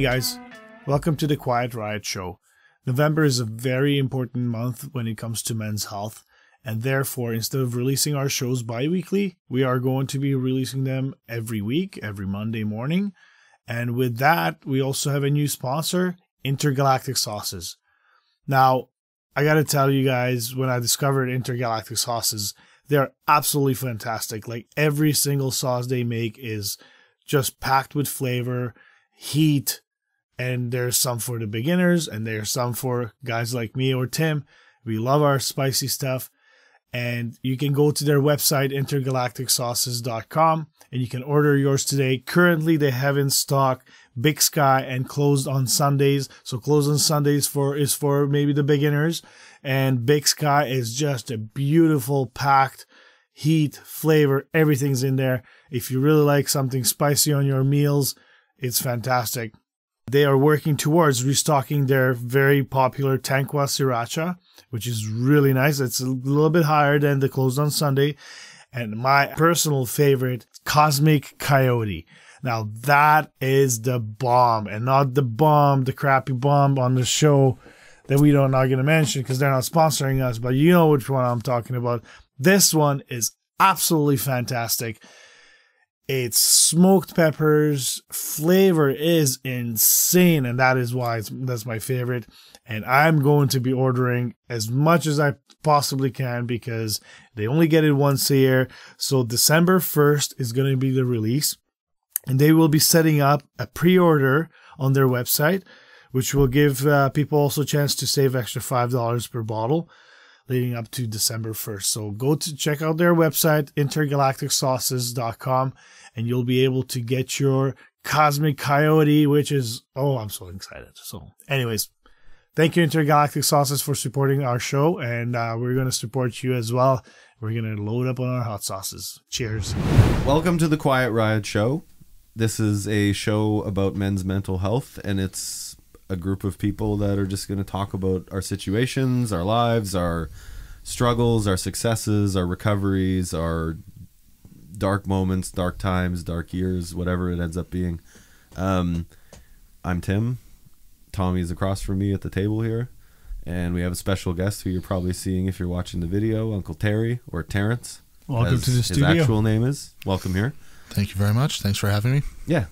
guys, welcome to the Quiet Riot Show. November is a very important month when it comes to men's health, and therefore instead of releasing our shows bi-weekly, we are going to be releasing them every week, every Monday morning. And with that, we also have a new sponsor, Intergalactic Sauces. Now, I gotta tell you guys, when I discovered Intergalactic Sauces, they're absolutely fantastic. Like, every single sauce they make is just packed with flavor, heat, and there's some for the beginners, and there's some for guys like me or Tim. We love our spicy stuff. And you can go to their website, intergalacticsauces.com, and you can order yours today. Currently, they have in stock Big Sky and closed on Sundays. So closed on Sundays is for maybe the beginners. And Big Sky is just a beautiful packed heat, flavor, everything's in there. If you really like something spicy on your meals, it's fantastic. They are working towards restocking their very popular Tanqua Sriracha, which is really nice. It's a little bit higher than the closed on Sunday. And my personal favorite, Cosmic Coyote. Now that is the bomb, and not the crappy bomb on the show that we not going to mention because they're not sponsoring us, but you know which one I'm talking about. This one is absolutely fantastic. It's smoked peppers. Flavor is insane, and that is why that's my favorite. And I'm going to be ordering as much as I possibly can because they only get it once a year. So December 1st is going to be the release, and they will be setting up a pre-order on their website, which will give people also a chance to save extra $5 per bottle leading up to December 1st. So go to check out their website, intergalacticsauces.com, and you'll be able to get your Cosmic Coyote, which is, oh, I'm so excited. So anyways, thank you, Intergalactic Sauces, for supporting our show, and we're going to support you as well. We're going to load up on our hot sauces. Cheers. Welcome to the Quiet Riot Show. This is a show about men's mental health, and it's a group of people that are just going to talk about our situations, our lives, our struggles, our successes, our recoveries, our dark moments, dark times, dark years, whatever it ends up being. I'm Tim. Tommy's across from me at the table here, and we have a special guest who you're probably seeing if you're watching the video, Uncle Terry, or Terrance. Welcome to the studio. His actual name is. Welcome here. Thank you very much. Thanks for having me. Yeah.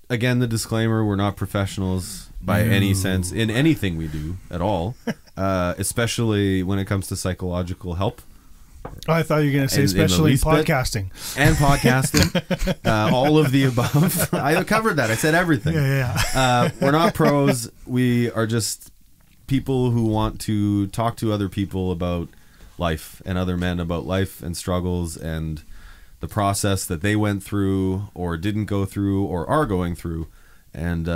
Again, the disclaimer, we're not professionals by any sense in anything we do at all, especially when it comes to psychological help. Oh, I thought you were going to say especially in podcasting. And podcasting. All of the above. I covered that. I said everything. Yeah. We're not pros. We are just people who want to talk to other people about life and other men about life and struggles and the process that they went through or didn't go through or are going through. And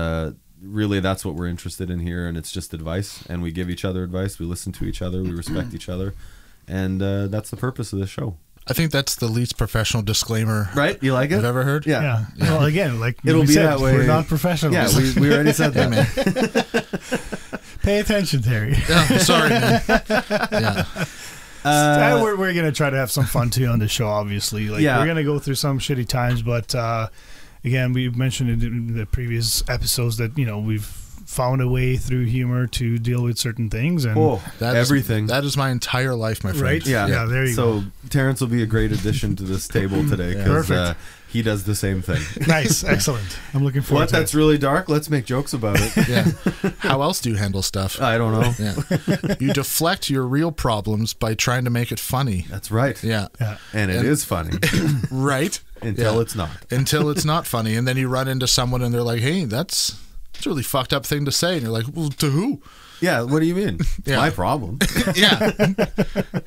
really that's what we're interested in here, and it's just advice, and we give each other advice, we listen to each other, we respect each other, and that's the purpose of this show. I think that's the least professional disclaimer, right? You like it? I've ever heard. Yeah. Well, again, like it'll be said, that way. We're not professionals. Yeah, we already said that. Man. Pay attention, Terry. Oh, sorry, man. Yeah. We're going to try to have some fun too on the show, obviously. Like, we're going to go through some shitty times, but again, we mentioned it in the previous episodes that, you know, we've found a way through humor to deal with certain things. And everything. That is my entire life, my friend. Right? Yeah, there you go. So Terrance will be a great addition to this table today because he does the same thing. Nice. Excellent. I'm looking forward to it. That's really dark. Let's make jokes about it. Yeah. How else do you handle stuff? I don't know. Yeah. You deflect your real problems by trying to make it funny. That's right. Yeah. And it is funny. Right. Until it's not. Until it's not funny. And then you run into someone and they're like, hey, that's a really fucked up thing to say. And you're like, well, to who? Yeah, what do you mean? It's my problem. Yeah.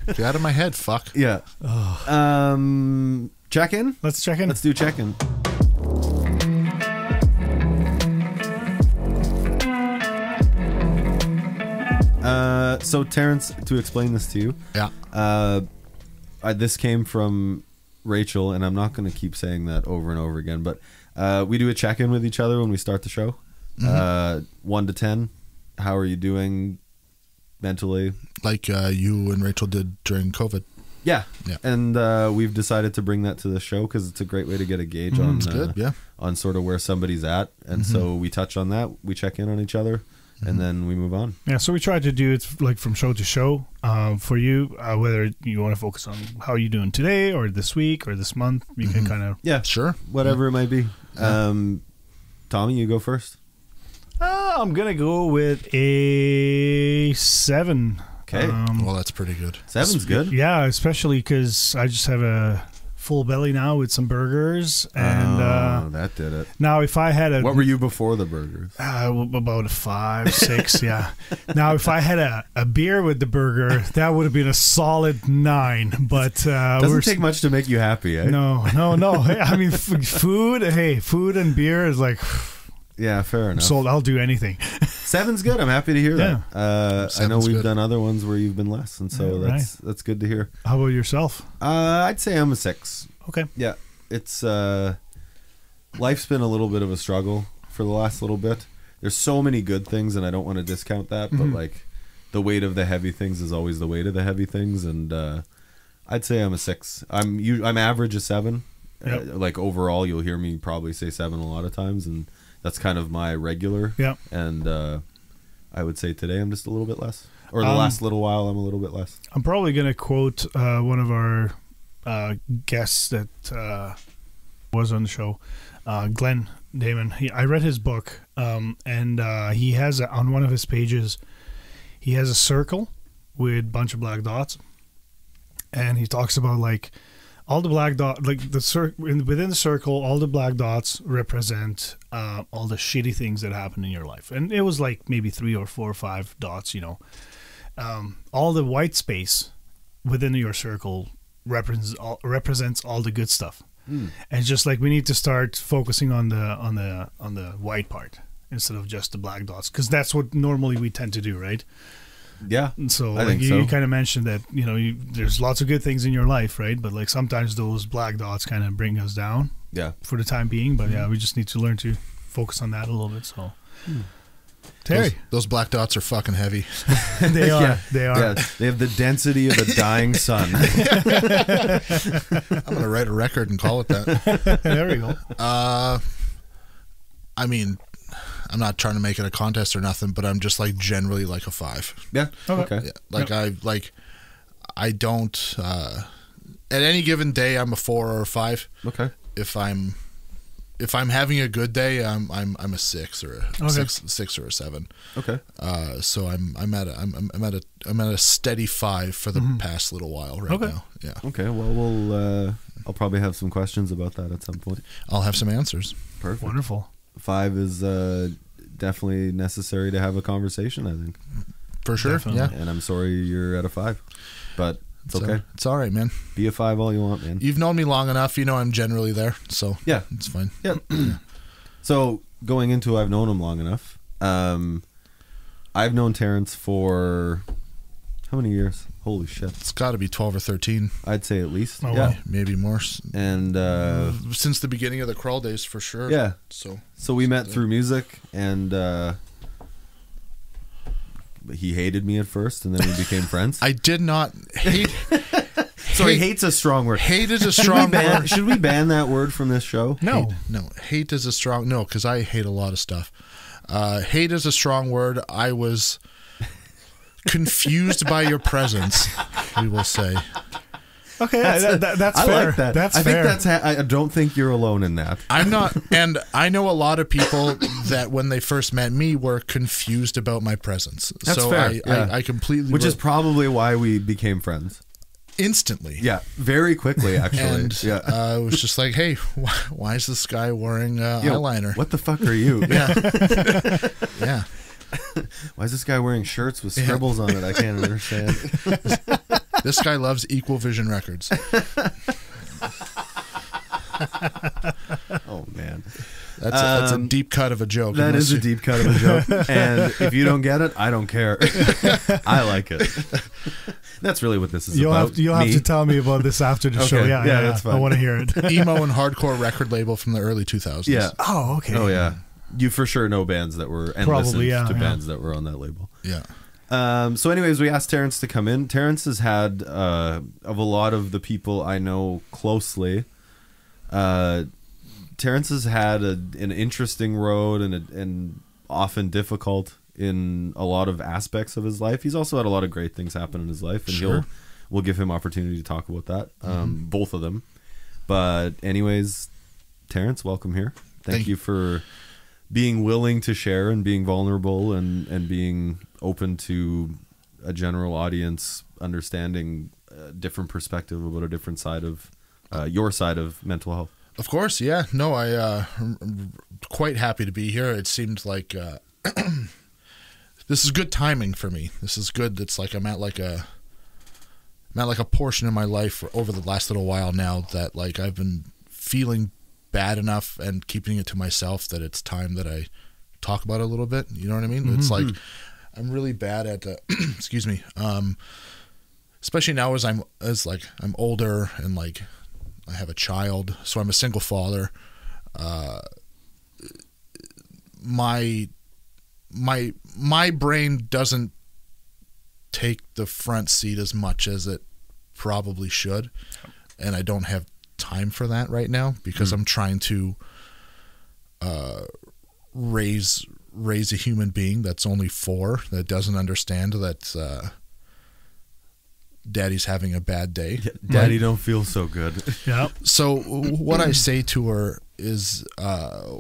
Get out of my head, fuck. Yeah. Oh. Check-in? Let's check in. Let's do check-in. So Terrance, to explain this to you, this came from Rachel, and I'm not going to keep saying that over and over again, but we do a check-in with each other when we start the show. 1 to 10, how are you doing mentally? Like you and Rachel did during COVID. Yeah. Yeah. And we've decided to bring that to the show because it's a great way to get a gauge on good, yeah. on sort of where somebody's at. And so we touch on that, we check in on each other, and then we move on. Yeah, so we try to do it like from show to show for you, whether you want to focus on how you're doing today or this week or this month. You can kind of... Yeah. Sure. Whatever it might be. Tommy, you go first. I'm going to go with a 7. Okay. Well, that's pretty good. 7's good. Yeah, especially because I just have a full belly now with some burgers. And that did it. now if I had a... What were you before the burgers? About a 5, 6, yeah. Now, if I had a beer with the burger, that would have been a solid 9. But Doesn't take much to make you happy, eh? No. I mean, food and beer is like... Yeah, fair enough. Sold. I'll do anything. 7's good. I'm happy to hear that. I know 7's we've good. done other ones where you've been less, and so that's good to hear. How about yourself? I'd say I'm a 6. Okay. Yeah, it's life's been a little bit of a struggle for the last little bit. There's so many good things, and I don't want to discount that, but like the weight of the heavy things is always the weight of the heavy things, and I'd say I'm a 6. I'm average a 7. Yep. Like overall, you'll hear me probably say 7 a lot of times, and that's kind of my regular. Yeah. And I would say today I'm just a little bit less, or the last little while I'm a little bit less. I'm probably going to quote one of our guests that was on the show, Glenn Damon. I read his book, and he has on one of his pages, he has a circle with a bunch of black dots, and he talks about like all the black dot, like within the circle, all the black dots represent all the shitty things that happen in your life, and it was like maybe 3 or 4 or 5 dots, all the white space within your circle represents all the good stuff. And it's just like we need to start focusing on the white part instead of just the black dots, because that's what normally we tend to do, right? Yeah. And so I like think so. you kind of mentioned that there's lots of good things in your life, right? But like sometimes those black dots kind of bring us down. Yeah. For the time being, but yeah, we just need to learn to focus on that a little bit. So, Terry, Those black dots are fucking heavy. they are. Yeah. They are. Yeah, they have the density of a dying sun. I'm gonna write a record and call it that. There we go. I mean, I'm not trying to make it a contest or nothing, but I'm just like generally like a 5. Yeah. Okay. Yeah, I don't. At any given day, I'm a 4 or a 5. Okay. If I'm having a good day, I'm a 6 or a 6 or a 7. Okay. So I'm at a steady 5 for the past little while right now. Yeah. Okay. Well, I'll probably have some questions about that at some point. I'll have some answers. Perfect. Wonderful. 5 is definitely necessary to have a conversation, I think. For sure. Definitely. Yeah. And I'm sorry you're at a 5, but it's okay. It's all right, man. Be a 5 all you want, man. You've known me long enough. You know I'm generally there. So Yeah. it's fine. Yeah. So going into I've known him long enough. I've known Terrance for how many years? Holy shit. It's got to be 12 or 13. I'd say at least. Oh, yeah. wow. Maybe more. And Since the beginning of the crawl days, for sure. yeah. So we met through music, and he hated me at first, and then we became friends. I did not hate. Sorry, hate's a strong word. Hate is a strong word. Should we ban that word from this show? No. Hate is a strong. No, because I hate a lot of stuff. Hate is a strong word. I was confused by your presence, we will say. Okay, that's I fair. like that. That's I fair. think I don't think you're alone in that. I'm not, and I know a lot of people that when they first met me were confused about my presence. That's so fair. I completely, Which is probably why we became friends. instantly. Yeah, very quickly, actually. And yeah. I was just like, hey, why is this guy wearing eyeliner? What the fuck are you? Yeah. Yeah. Why is this guy wearing shirts with scribbles on it? I can't understand. This guy loves Equal Vision Records. Oh, man. That's a deep cut of a joke. That is a deep cut of a joke. And if you don't get it, I don't care. I like it. That's really what this is about. You'll have to tell me about this after the show. Yeah, that's fine. I want to hear it. Emo and hardcore record label from the early 2000s. Yeah. Oh, okay. Oh, yeah. You for sure know bands that were, and Probably, listened to yeah. bands that were on that label. Yeah. So anyways, we asked Terrance to come in. Terrance has had, of a lot of the people I know closely, Terrance has had an interesting road and often difficult in a lot of aspects of his life. He's also had a lot of great things happen in his life, and Sure. we'll give him opportunity to talk about that, both of them. But anyways, Terrance, welcome here. Thank you for being willing to share and being vulnerable and being open to a general audience understanding a different perspective about a different side of your side of mental health. Of course, yeah. No, I'm quite happy to be here. It seemed like this is good timing for me. This is good. It's like I'm at like a portion in my life over the last little while now that like I've been feeling bad enough and keeping it to myself that it's time that I talk about it a little bit. You know what I mean? Mm-hmm. It's like I'm really bad at excuse me. Especially now as I'm older and like I have a child, so I'm a single father. My brain doesn't take the front seat as much as it probably should, and I don't have time for that right now because I'm trying to raise a human being that's only 4 that doesn't understand that daddy's having a bad day. Yeah, Daddy don't feel so good. Yeah. So what I say to her is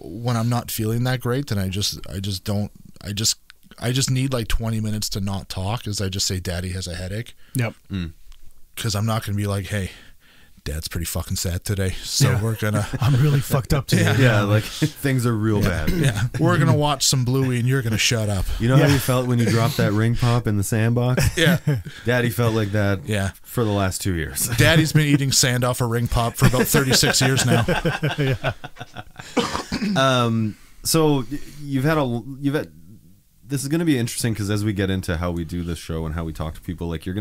when I'm not feeling that great, then I just need like 20 minutes to not talk, as I just say Daddy has a headache. Yep. Because I'm not going to be like, hey, Dad's pretty fucking sad today, so we're gonna I'm really fucked up today. Yeah, like things are real bad. Yeah, we're gonna watch some Bluey and you're gonna shut up. You know how you felt when you dropped that ring pop in the sandbox? Yeah. Daddy felt like that for the last 2 years. Daddy's been eating sand off a ring pop for about 36 years now. So you've had this is going to be interesting because as we get into how we do this show and how we talk to people, like you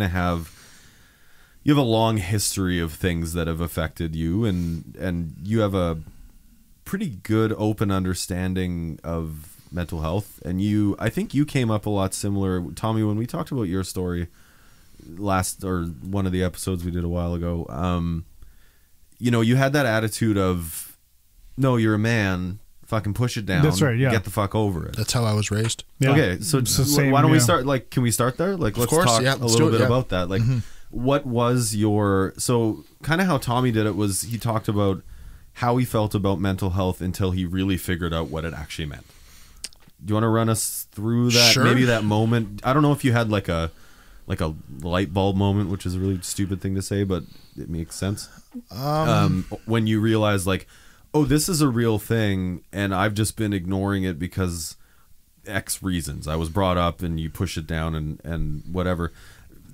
have a long history of things that have affected you, and you have a pretty good open understanding of mental health. And I think you came up a lot similar, Tommy, when we talked about your story one of the episodes we did a while ago. You had that attitude of, no, you're a man, fucking push it down. That's right, yeah. Get the fuck over it. That's how I was raised. Yeah. Okay, so why don't we start, like, can we start there? Like, let's talk a little bit about that. Like, what was kind of how Tommy did it was he talked about how he felt about mental health until he really figured out what it actually meant. Do you want to run us through that? Sure. Maybe that moment. I don't know if you had like a light bulb moment, which is a really stupid thing to say, but it makes sense. When you realize like, oh, this is a real thing and I've just been ignoring it because X reasons. I was brought up and you push it down and whatever.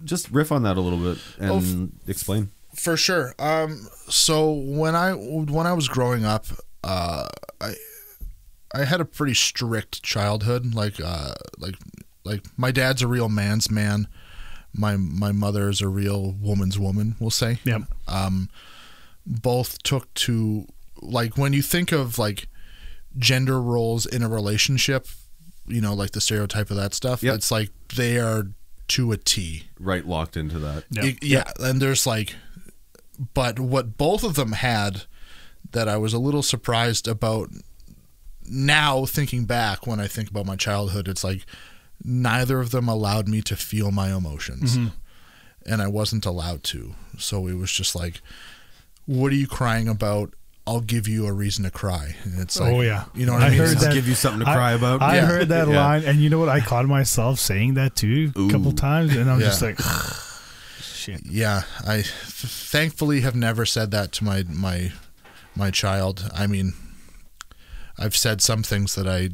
Just riff on that a little bit and explain. For sure. So when I was growing up, I had a pretty strict childhood. Like my dad's a real man's man. My mother is a real woman's woman, we'll say. Yep. Both took to, like, when you think of like gender roles in a relationship, like the stereotype of that stuff. Yep. It's like they are to a T. Right, locked into that. Yeah, and there's like, but what both of them had that I was a little surprised about now, thinking back when I think about my childhood, it's like neither of them allowed me to feel my emotions. And I wasn't allowed to. So it was just like, what are you crying about? I'll give you a reason to cry. And it's like, you know what I mean? I'll give you something to cry about. I heard that line, and you know what? I caught myself saying that too a couple times, and I'm just like, shit. Yeah, I thankfully have never said that to my child. I mean, I've said some things that I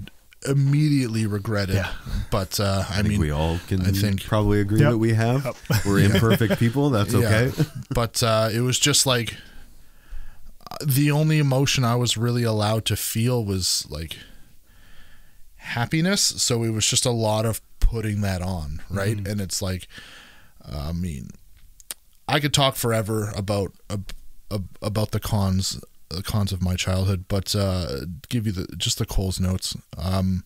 immediately regretted, but I mean, we all can probably agree that we have. We're imperfect people. That's okay. But it was just like, the only emotion I was really allowed to feel was like happiness. So it was just a lot of putting that on, right? And it's like, I mean, I could talk forever about the cons of my childhood, but give you just the Coles notes. Can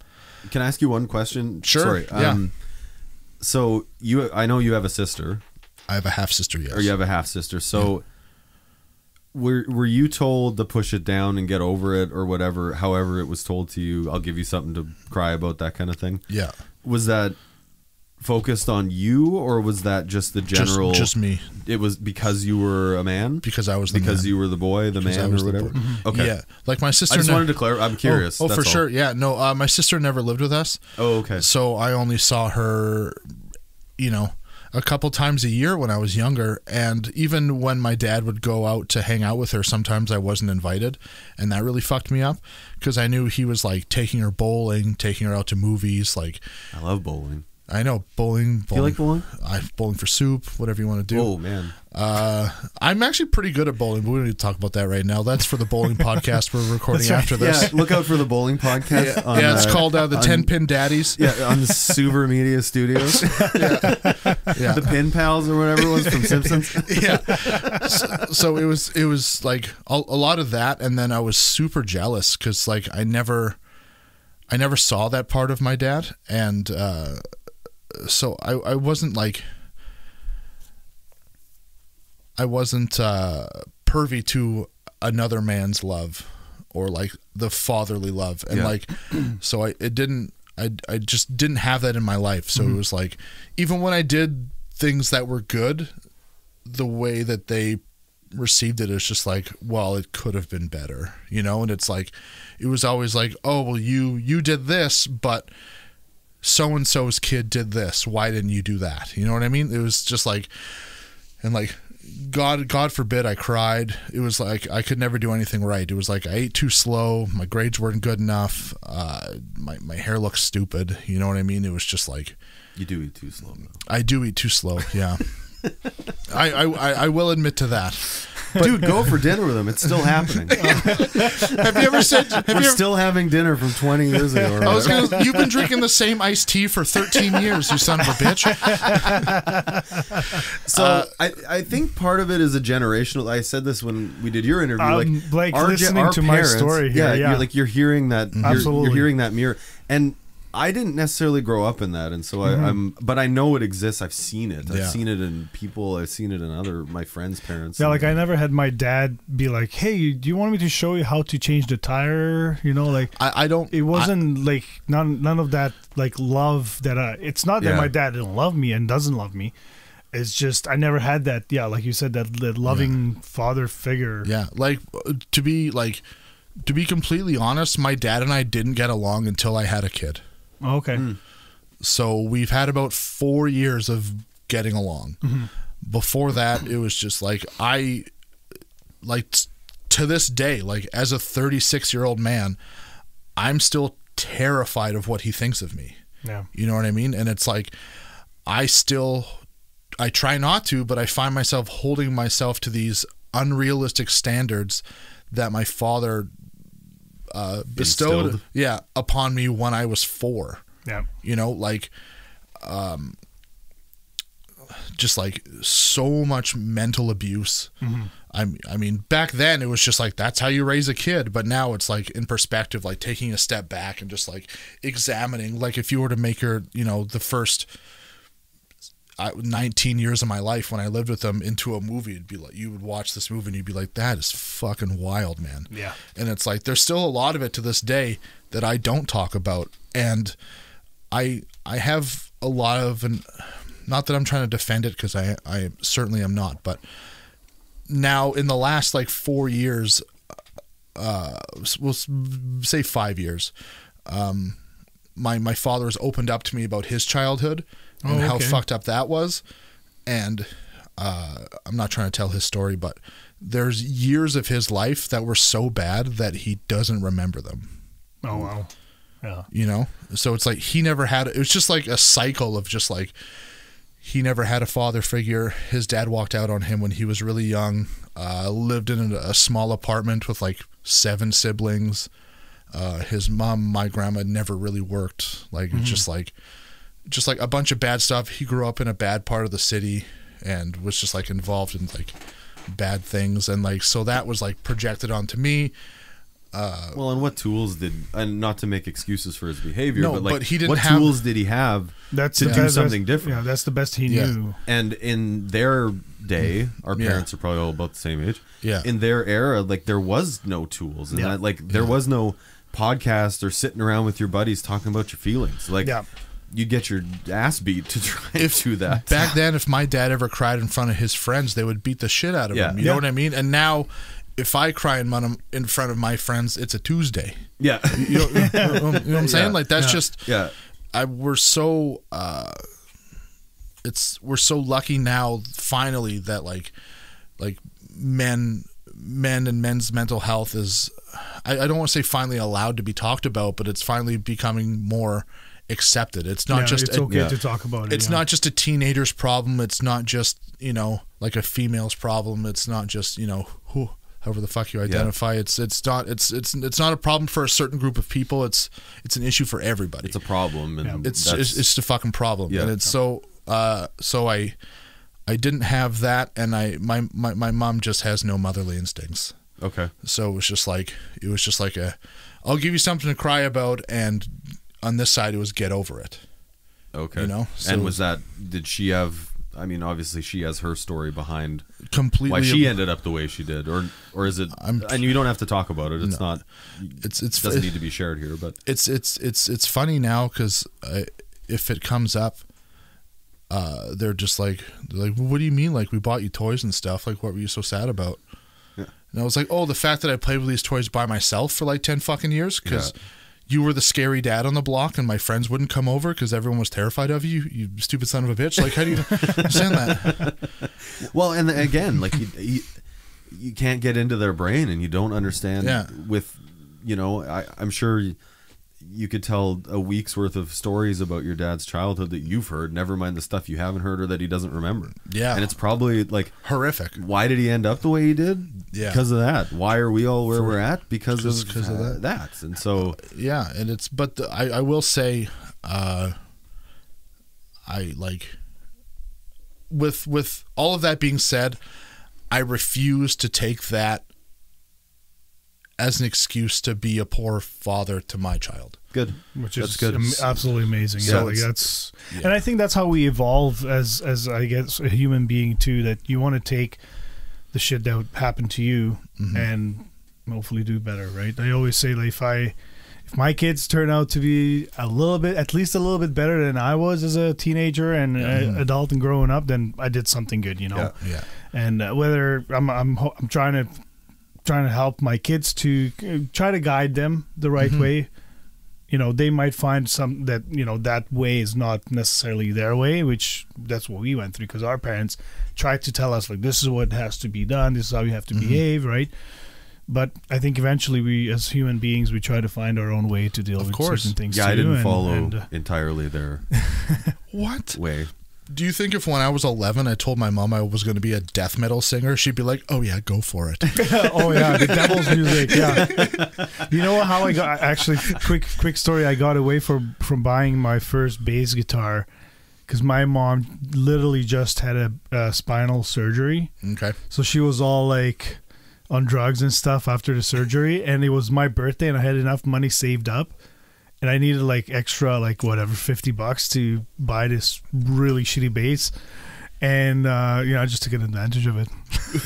I ask you one question? Sure. Sorry. So I know you have a sister. I have a half sister. Yes. Or you have a half sister. So were you told to push it down and get over it or whatever? However, it was told to you. I'll give you something to cry about, that kind of thing. Yeah. Was that focused on you, or was that just the general? Just me. It was because you were a man. Because I was the because man. you were the boy, the man, or whatever. Okay. Yeah, like my sister. I just wanted to clarify. I'm curious. Oh, for sure. Yeah. No, my sister never lived with us. Oh, okay. So I only saw her, a couple times a year when I was younger, and even when my dad would go out to hang out with her, sometimes I wasn't invited, and that really fucked me up because I knew he was like taking her bowling, taking her out to movies. Like, I love bowling. I know, bowling. Do you like bowling? Bowling for soup, whatever you want to do. Oh, man. I'm actually pretty good at bowling, but we don't need to talk about that right now. That's for the bowling podcast we're recording after this. Yeah, look out for the bowling podcast. It's called the 10-Pin Daddies. Yeah, on the Suver Media Studios. Yeah. The Pin Pals or whatever it was from Simpsons. Yeah. So it was like a lot of that, and then I was super jealous because like I never saw that part of my dad, and so I wasn't like pervy to another man's love or like the fatherly love, and like so I just didn't have that in my life. So it was like, even when I did things that were good, the way that they received it is just like, well, it could have been better, and it's like, it was always like, oh, well, you did this, but so-and-so's kid did this, why didn't you do that? You know what I mean? It was just like, and like, God forbid I cried. It was like I could never do anything right. It was like I ate too slow, my grades weren't good enough, my hair looked stupid, you know what I mean? It was just like, you do eat too slow, though. I do eat too slow, yeah. I will admit to that. But, dude, go for dinner with them. It's still happening. Have you ever said... We're still having dinner from 20 years ago. You've been drinking the same iced tea for 13 years, you son of a bitch. So I think part of it is a generational... I said this when we did your interview. Like listening to my story here. Yeah. You're hearing that. Absolutely. You're hearing that mirror. And I didn't necessarily grow up in that, and so but I know it exists. I've seen it. I've seen it in people. I've seen it in my friends' parents. Yeah, like I never had my dad be like, "Hey, do you want me to show you how to change the tire?" Like I don't. It wasn't like none of that like love that. It's not that my dad didn't love me and doesn't love me. It's just I never had that. Yeah, like you said, that loving father figure. Yeah, like to be completely honest, my dad and I didn't get along until I had a kid. Okay. So we've had about 4 years of getting along. Before that, it was just like to this day, like as a 36-year-old man, I'm still terrified of what he thinks of me. Yeah. You know what I mean? And it's like, I try not to, but I find myself holding myself to these unrealistic standards that my father bestowed upon me when I was 4. Yeah. Just like so much mental abuse. I mean, back then it was just like, that's how you raise a kid. But now it's like in perspective, like taking a step back and just like examining, like if you were to make her, the first 19 years of my life when I lived with them into a movie, it'd be like, you would watch this movie and you'd be like, that is fucking wild, man. Yeah. And it's like, there's still a lot of it to this day that I don't talk about. And I have a lot of, and not that I'm trying to defend it, because I certainly am not, but now in the last like 4 years, we'll say 5 years, my father has opened up to me about his childhood and how fucked up that was. And I'm not trying to tell his story, but there's years of his life that were so bad that he doesn't remember them. Oh, wow. Yeah. So it's like he never had, it was just like a cycle of just like, he never had a father figure. His dad walked out on him when he was really young, lived in a small apartment with like 7 siblings. His mom, my grandma, never really worked. Like, just like a bunch of bad stuff. He grew up in a bad part of the city and was just like involved in like bad things. And like, so that was like projected onto me. Well, and what tools and not to make excuses for his behavior, No, but like, but he didn't what have- tools did he have to do something different? Yeah, that's the best he Yeah. knew. And in their day, our Yeah. parents are probably all about the same age. Yeah. In their era, like, there was no tools, and Yeah. that, like, there was no podcast or sitting around with your buddies talking about your feelings. Like, Yeah. you get your ass beat to try and do that. Back then, if my dad ever cried in front of his friends, they would beat the shit out of Yeah. him. You know what I mean? And now, if I cry in front of my friends, it's a Tuesday. Yeah. You know what I'm saying? Yeah. Like, that's just... Yeah. we're so we're so lucky now finally that like men and men's mental health is I don't want to say finally allowed to be talked about, but it's finally becoming more accepted. It's not just it's okay to talk about it. it's not just a teenager's problem. It's not just, you know, like a female's problem. It's not just, you know, however the fuck you identify. It's not a problem for a certain group of people. It's an issue for everybody. It's a problem, and It's just a fucking problem. Yeah. And it's so I didn't have that, and my mom just has no motherly instincts. okay. So it was just like I'll give you something to cry about, and on this side it was get over it. Okay. You know? So- and was that, did she have, I mean, obviously she has her story behind Completely why she ended up the way she did, or is it, I'm- and you don't have to talk about it. It's not, it's it doesn't need to be shared here, but it's funny now because if it comes up, they're like, well, what do you mean? Like, we bought you toys and stuff. Like, what were you so sad about? Yeah. And I was like, oh, the fact that I played with these toys by myself for like 10 fucking years because you were the scary dad on the block and my friends wouldn't come over because everyone was terrified of you, you stupid son of a bitch. Like, how do you understand that? well, and again, like you can't get into their brain, and you don't understand with, you know, I'm sure you could tell a week's worth of stories about your dad's childhood that you've heard, never mind the stuff you haven't heard or that he doesn't remember. Yeah. And it's probably like Horrific. Why did he end up the way he did? Yeah. Because of that. Why are we all where we're at? Because of that. that. And so Yeah, and it's I will say I like with all of that being said, I refuse to take that as an excuse to be a poor father to my child. good. Which That's is good. absolutely amazing. So Yeah, like it's- that's, and I think that's how we evolve as I guess a human being too. That you want to take the shit that happened to you and hopefully do better, right? I always say, like, if my kids turn out to be at least a little bit better than I was as a teenager and adult and growing up, then I did something good, you know. Yeah. And whether I'm trying to help my kids to try to guide them the right way. You know, they might find some that, you know, that way is not necessarily their way, which that's what we went through because our parents tried to tell us, like, this is what has to be done, this is how you have to behave, right? But I think eventually we, as human beings, we try to find our own way to deal with certain things. Yeah, too, I didn't and- follow and, entirely their What? way. Do you think if when I was 11 I told my mom I was going to be a death metal singer, she'd be like, "Oh yeah, go for it." oh yeah, the devil's music. Yeah, you know how I got actually quick story. I got away from buying my first bass guitar because my mom literally just had a spinal surgery. Okay. So she was all like on drugs and stuff after the surgery, and it was my birthday, and I had enough money saved up. And I needed like extra, like whatever, $50 to buy this really shitty bass. And, you know, I just took advantage of it.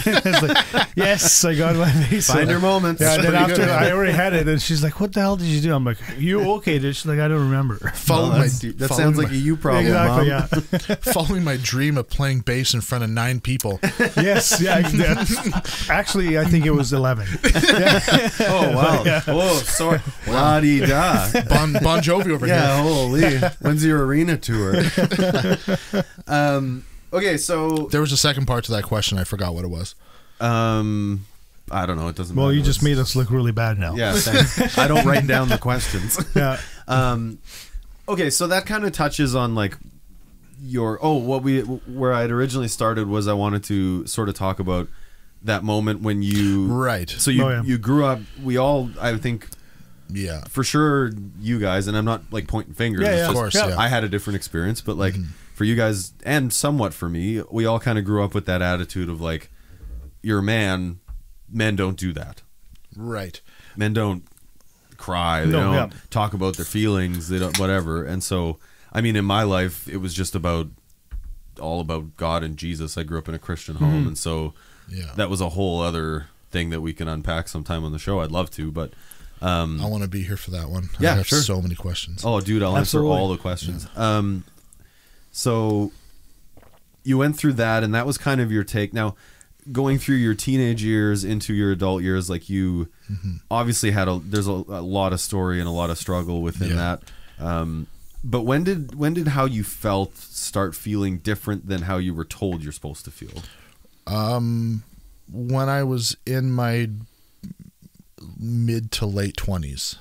It's like, yes, I got my bass. Find your moments. Yeah, and then pretty after good, I already had it, and she's like, what the hell did you do? I'm like, you okay, dude? She's like, I don't remember. That sounds like a you problem, Exactly, Mom. yeah. Following my dream of playing bass in front of 9 people. Yes, yeah. Actually, I think it was 11. Oh, wow. Yeah. Oh, sorry. La-di-da. Bon Jovi over Yeah, here. holy. When's your arena tour? Okay, so There was a second part to that question. I forgot what it was. I don't know. It doesn't matter. Well, you just It's- made us look really bad now. Yeah, thanks. I don't write down the questions. Yeah. Okay, so that kind of touches on like where I'd originally started was I wanted to sort of talk about that moment when you Right. So you grew up. We all, I think, Yeah. for sure, you guys, and I'm not like pointing fingers. Yeah, it's yeah. just, Of course, yeah. I had a different experience, but like for you guys and somewhat for me, we all kind of grew up with that attitude of like, you're a man, men don't do that. Right. Men don't cry. They don't talk about their feelings. They don't, whatever. And so, I mean, in my life, it was just all about God and Jesus. I grew up in a Christian home. And so that was a whole other thing that we can unpack sometime on the show. I'd love to, but I want to be here for that one. Yeah, I have sure. so many questions. Oh, dude, I'll answer all the questions. Yeah. So you went through that, and that was kind of your take. Now, going through your teenage years into your adult years, like you obviously there's a lot of story and a lot of struggle within that. But when did how you felt start feeling different than how you were told you're supposed to feel? When I was in my mid to late 20s.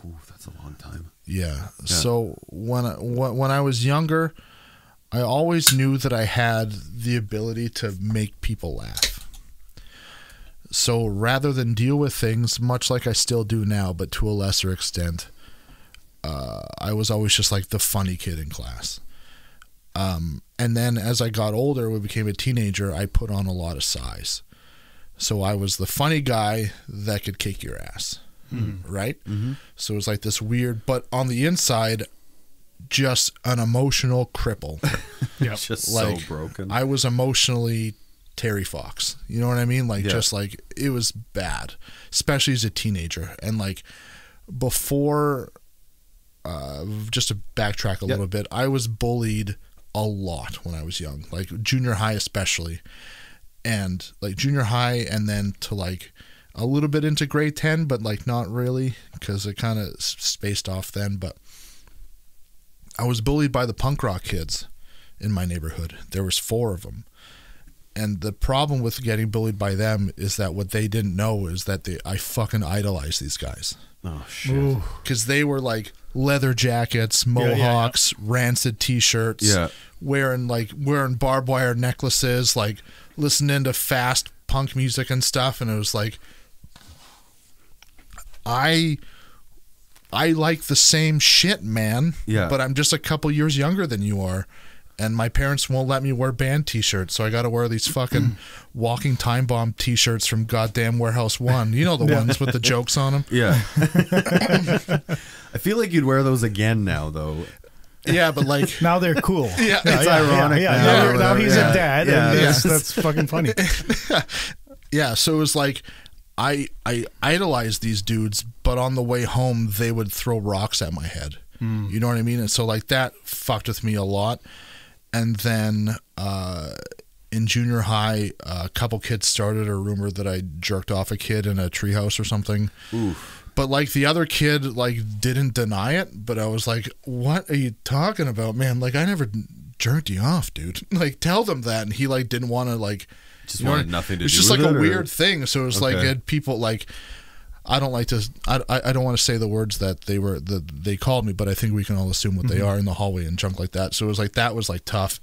Ooh, that's a long time. Yeah. So when I was younger, I always knew that I had the ability to make people laugh. So rather than deal with things, much like I still do now, but to a lesser extent, I was always just like the funny kid in class. And then as I got older, when I became a teenager, I put on a lot of size. So I was the funny guy that could kick your ass, right? So it was like this weird, but on the inside, just an emotional cripple. Just like, so broken. I was emotionally Terry Fox. You know what I mean? Like, just like, it was bad, especially as a teenager. And like, before, just to backtrack a little bit, I was bullied a lot when I was young, like junior high especially. And like junior high, and then to like a little bit into grade 10, but like not really, because it kind of spaced off then. But I was bullied by the punk rock kids in my neighborhood. There was 4 of them. And the problem with getting bullied by them is that what they didn't know is that I fucking idolized these guys. Oh, shit. Because they were like leather jackets, mohawks, rancid t-shirts, wearing barbed wire necklaces, like listening to fast punk music and stuff. And it was like, I like the same shit, man. Yeah. But I'm just a couple years younger than you are. And my parents won't let me wear band t-shirts, so I got to wear these fucking Walking Time Bomb t-shirts from goddamn Warehouse 1. You know the ones with the jokes on them? Yeah. I feel like you'd wear those again now, though. Yeah, but like... now they're cool. Yeah. It's ironic. Now he's a dad, and that's fucking funny. Yeah, so it was like, I idolized these dudes, but on the way home, they would throw rocks at my head. You know what I mean? And so like that fucked with me a lot. And then in junior high, a couple kids started a rumor that I jerked off a kid in a treehouse or something. Oof. But like the other kid like didn't deny it, but I was like, what are you talking about, man? Like I never jerked you off, dude. Like tell them that. And he like didn't want to like... Just wanted nothing to do with it? It's just like a weird thing. So it was like it had people like... I don't like to. I don't want to say the words that they called me, but I think we can all assume what they are in the hallway and junk like that. So it was like that was like tough,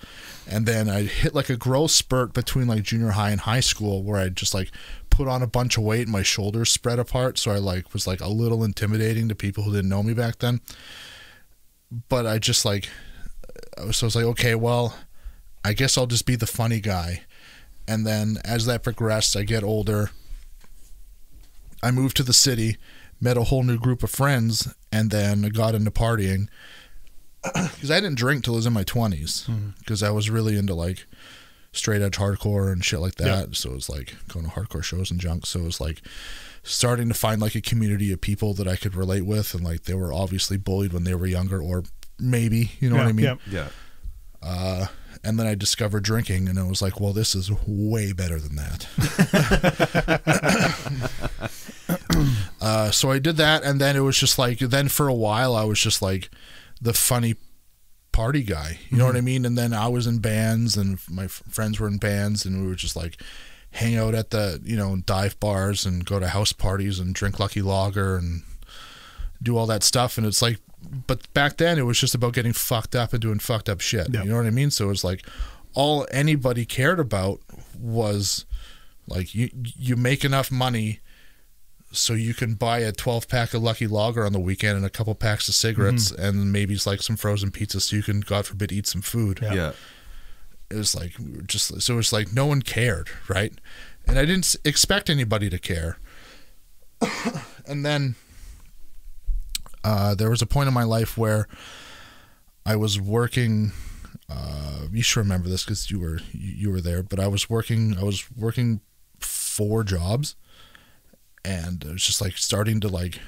and then I hit like a growth spurt between like junior high and high school where I just like put on a bunch of weight and my shoulders spread apart, so I like was like a little intimidating to people who didn't know me back then. But I just like, so I was like, okay, well, I guess I'll just be the funny guy, and then as that progressed, I get older. I moved to the city, met a whole new group of friends, and then I got into partying. Because I didn't drink till I was in my 20s. Because I was really into like straight edge hardcore and shit like that. Yeah. So it was like going to hardcore shows and junk. So it was like starting to find like a community of people that I could relate with. And like they were obviously bullied when they were younger, or maybe, you know what I mean? Yeah. And then I discovered drinking, and I was like, well, this is way better than that. So I did that, and then it was just like, then for a while, I was just like the funny party guy. You know what I mean? And then I was in bands, and my friends were in bands, and we would just like hang out at the, dive bars and go to house parties and drink Lucky Lager and do all that stuff. And it's like, but back then it was just about getting fucked up and doing fucked up shit. Yep. You know what I mean? So it was like all anybody cared about was like you make enough money so you can buy a 12-pack of Lucky Lager on the weekend and a couple packs of cigarettes and maybe like some frozen pizza so you can, God forbid, eat some food. Yeah. It was like, we were just, so it was like no one cared, right? And I didn't expect anybody to care. And then there was a point in my life where I was working. You should remember this because you were there. But I was working 4 jobs, and it was just like starting to like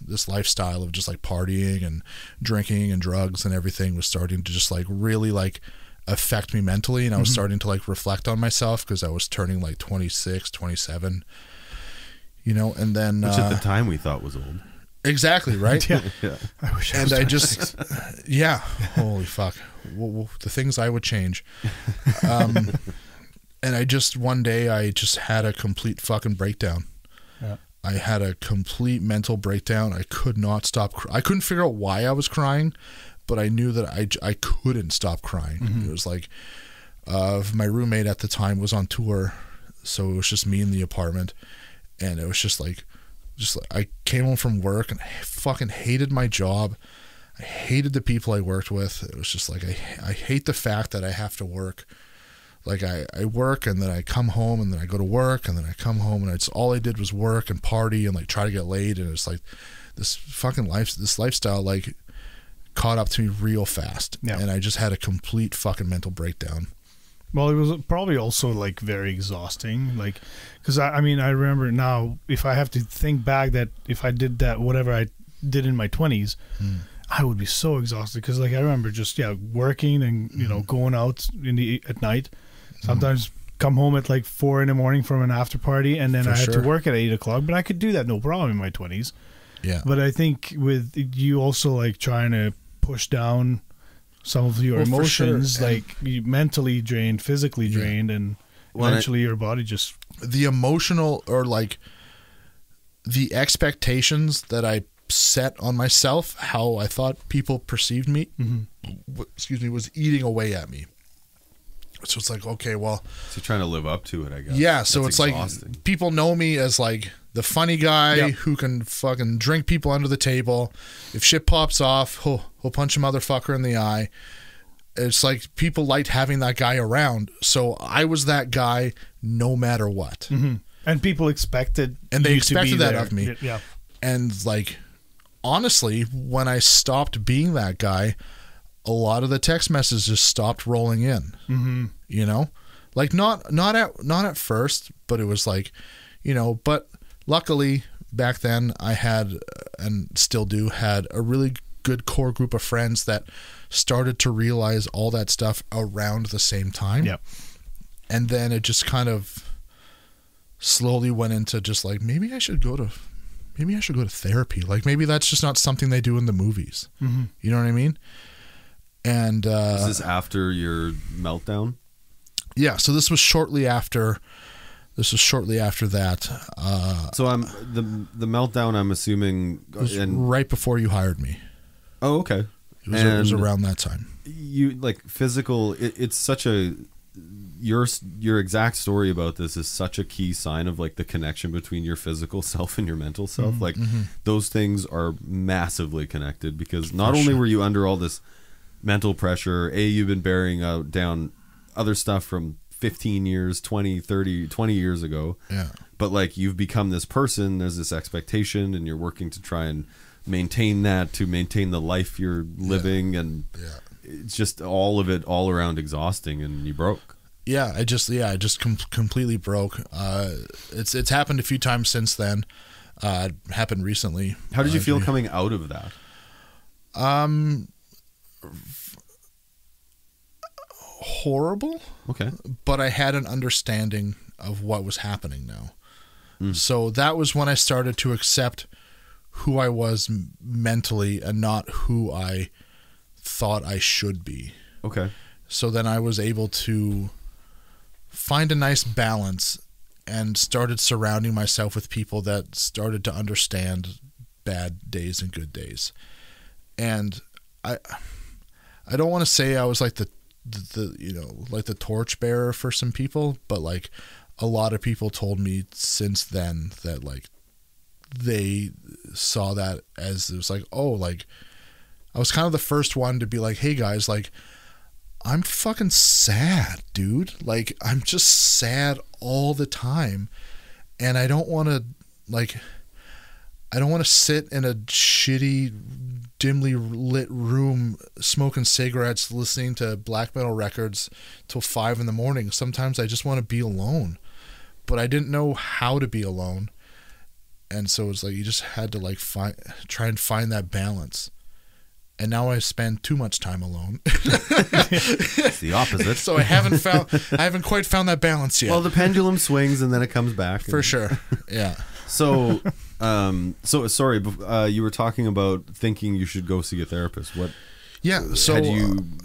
this lifestyle of just like partying and drinking and drugs and everything was starting to just like really like affect me mentally. And I was starting to like reflect on myself because I was turning like 26, 27. And then which at the time we thought was old. Exactly, right? Yeah. Yeah. I wish And I just, yeah, holy fuck. The things I would change. And I just, one day I just had a complete fucking breakdown. Yeah. I had a complete mental breakdown. I could not stop. I couldn't figure out why I was crying, but I knew that I couldn't stop crying. It was like, my roommate at the time was on tour, so it was just me in the apartment. And it was just like I came home from work and I fucking hated my job. I hated the people I worked with. It was just like I hate the fact that I have to work. Like I work and then I come home and then I go to work and then I come home and it's all I did was work and party and like try to get laid, and it's like this fucking this lifestyle like caught up to me real fast. Yeah. And I just had a complete fucking mental breakdown. Well, it was probably also like very exhausting, like, because I mean I remember now, if I have to think back that if I did that whatever I did in my 20s, I would be so exhausted because like I remember just working and going out at night, sometimes come home at like 4 a.m. from an after party, and then I had to work at 8 o'clock, but I could do that no problem in my 20s. Yeah. But I think with you also like trying to push down some of your emotions, like you mentally drained, physically drained, and eventually your body just the emotional or like the expectations that I set on myself, how I thought people perceived me, was eating away at me. So it's like, okay, well, so you're trying to live up to it, I guess. Yeah, so That's it's exhausting. like people know me as like the funny guy who can fucking drink people under the table. If shit pops off, he'll punch a motherfucker in the eye. It's like people liked having that guy around. So I was that guy no matter what. And people expected, and they you expected to be that there. of me. Yeah. And like, honestly, when I stopped being that guy, a lot of the text messages stopped rolling in. Like not at first, but it was like, but luckily back then I had, and still do, had a really good core group of friends that started to realize all that stuff around the same time. Yep. And then it just kind of slowly went into just like, maybe I should go to therapy. Like maybe that's just not something they do in the movies. You know what I mean? And is this after your meltdown? Yeah, so this was shortly after that. So I'm the meltdown, I'm assuming, was right before you hired me. Oh, okay. It was around that time. You like physical. It's such a your exact story about this is such a key sign of like the connection between your physical self and your mental self. Like those things are massively connected, because not only were you under all this mental pressure, you've been bearing down other stuff from 15 years, 20, 30, 20 years ago. Yeah. But like you've become this person, there's this expectation, and you're working to try and maintain that, to maintain the life you're living. And it's just all of it all around exhausting, and you broke. Yeah, I just completely broke. It's happened a few times since then. It happened recently. How did you feel coming out of that? Horrible. Okay. But I had an understanding of what was happening now. So that was when I started to accept who I was mentally and not who I thought I should be. Okay. So then I was able to find a nice balance and started surrounding myself with people that started to understand bad days and good days. And I don't want to say I was like the like the torchbearer for some people, but like a lot of people told me since then that like they saw that as, it was like, oh, like I was kind of the first one to be like, hey guys, like I'm fucking sad, dude. Like I'm just sad all the time, and I don't want to, like, I don't want to sit in a shitty, dimly lit room smoking cigarettes, listening to black metal records till 5 a.m. Sometimes I just want to be alone, but I didn't know how to be alone. And so it's like you just had to like try and find that balance. And now I spend too much time alone. It's the opposite. So I haven't quite found that balance yet. Well, the pendulum swings and then it comes back. For sure. Yeah. So, sorry, you were talking about thinking you should go see a therapist. What? Yeah. So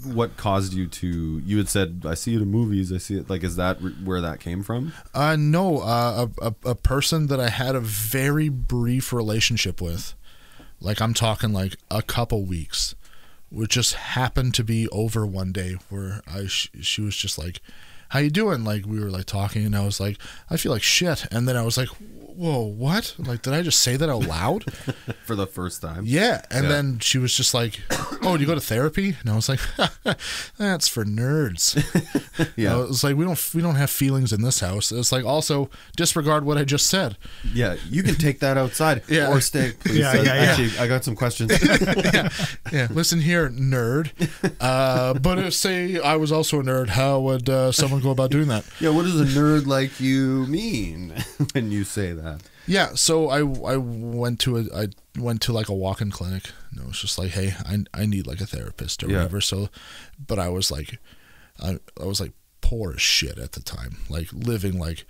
what caused you to? You had said, "I see it in movies. I see it." Like, is that where that came from? No. A person that I had a very brief relationship with. Like, I'm talking like a couple weeks, which just happened to be over one day where she was just like, how you doing? Like, we were like talking and I was like, I feel like shit. And then I was like, whoa, what? Like, did I just say that out loud? For the first time? Yeah. And then she was just like, oh, do you go to therapy? And I was like, that's for nerds. Yeah. It was like, we don't have feelings in this house. It's like, also disregard what I just said. Yeah. You can take that outside or stay, please. Yeah. Actually, I got some questions. Yeah. Listen here, nerd. But if, say I was also a nerd, how would someone go about doing that? Yeah. What does a nerd like you mean when you say that? Yeah, so I went to like a walk-in clinic, and it was just like, hey, I need like a therapist or whatever. So, but I was like poor as shit at the time, like living like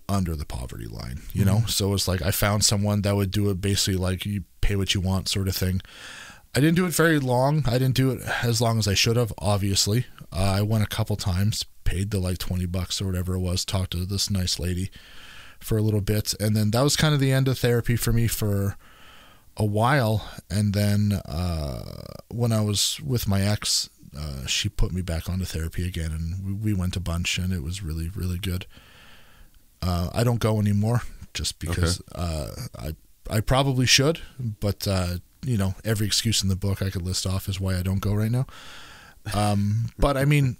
under the poverty line, you know. So it was like I found someone that would do it basically like you pay what you want sort of thing. I didn't do it very long. I didn't do it as long as I should have. Obviously, I went a couple times, paid the like $20 or whatever it was, talked to this nice lady for a little bit, and then that was kind of the end of therapy for me for a while. And then when I was with my ex, she put me back onto therapy again, and we went a bunch, and it was really, really good. I don't go anymore just because I probably should, but you know, every excuse in the book I could list off is why I don't go right now. But I mean,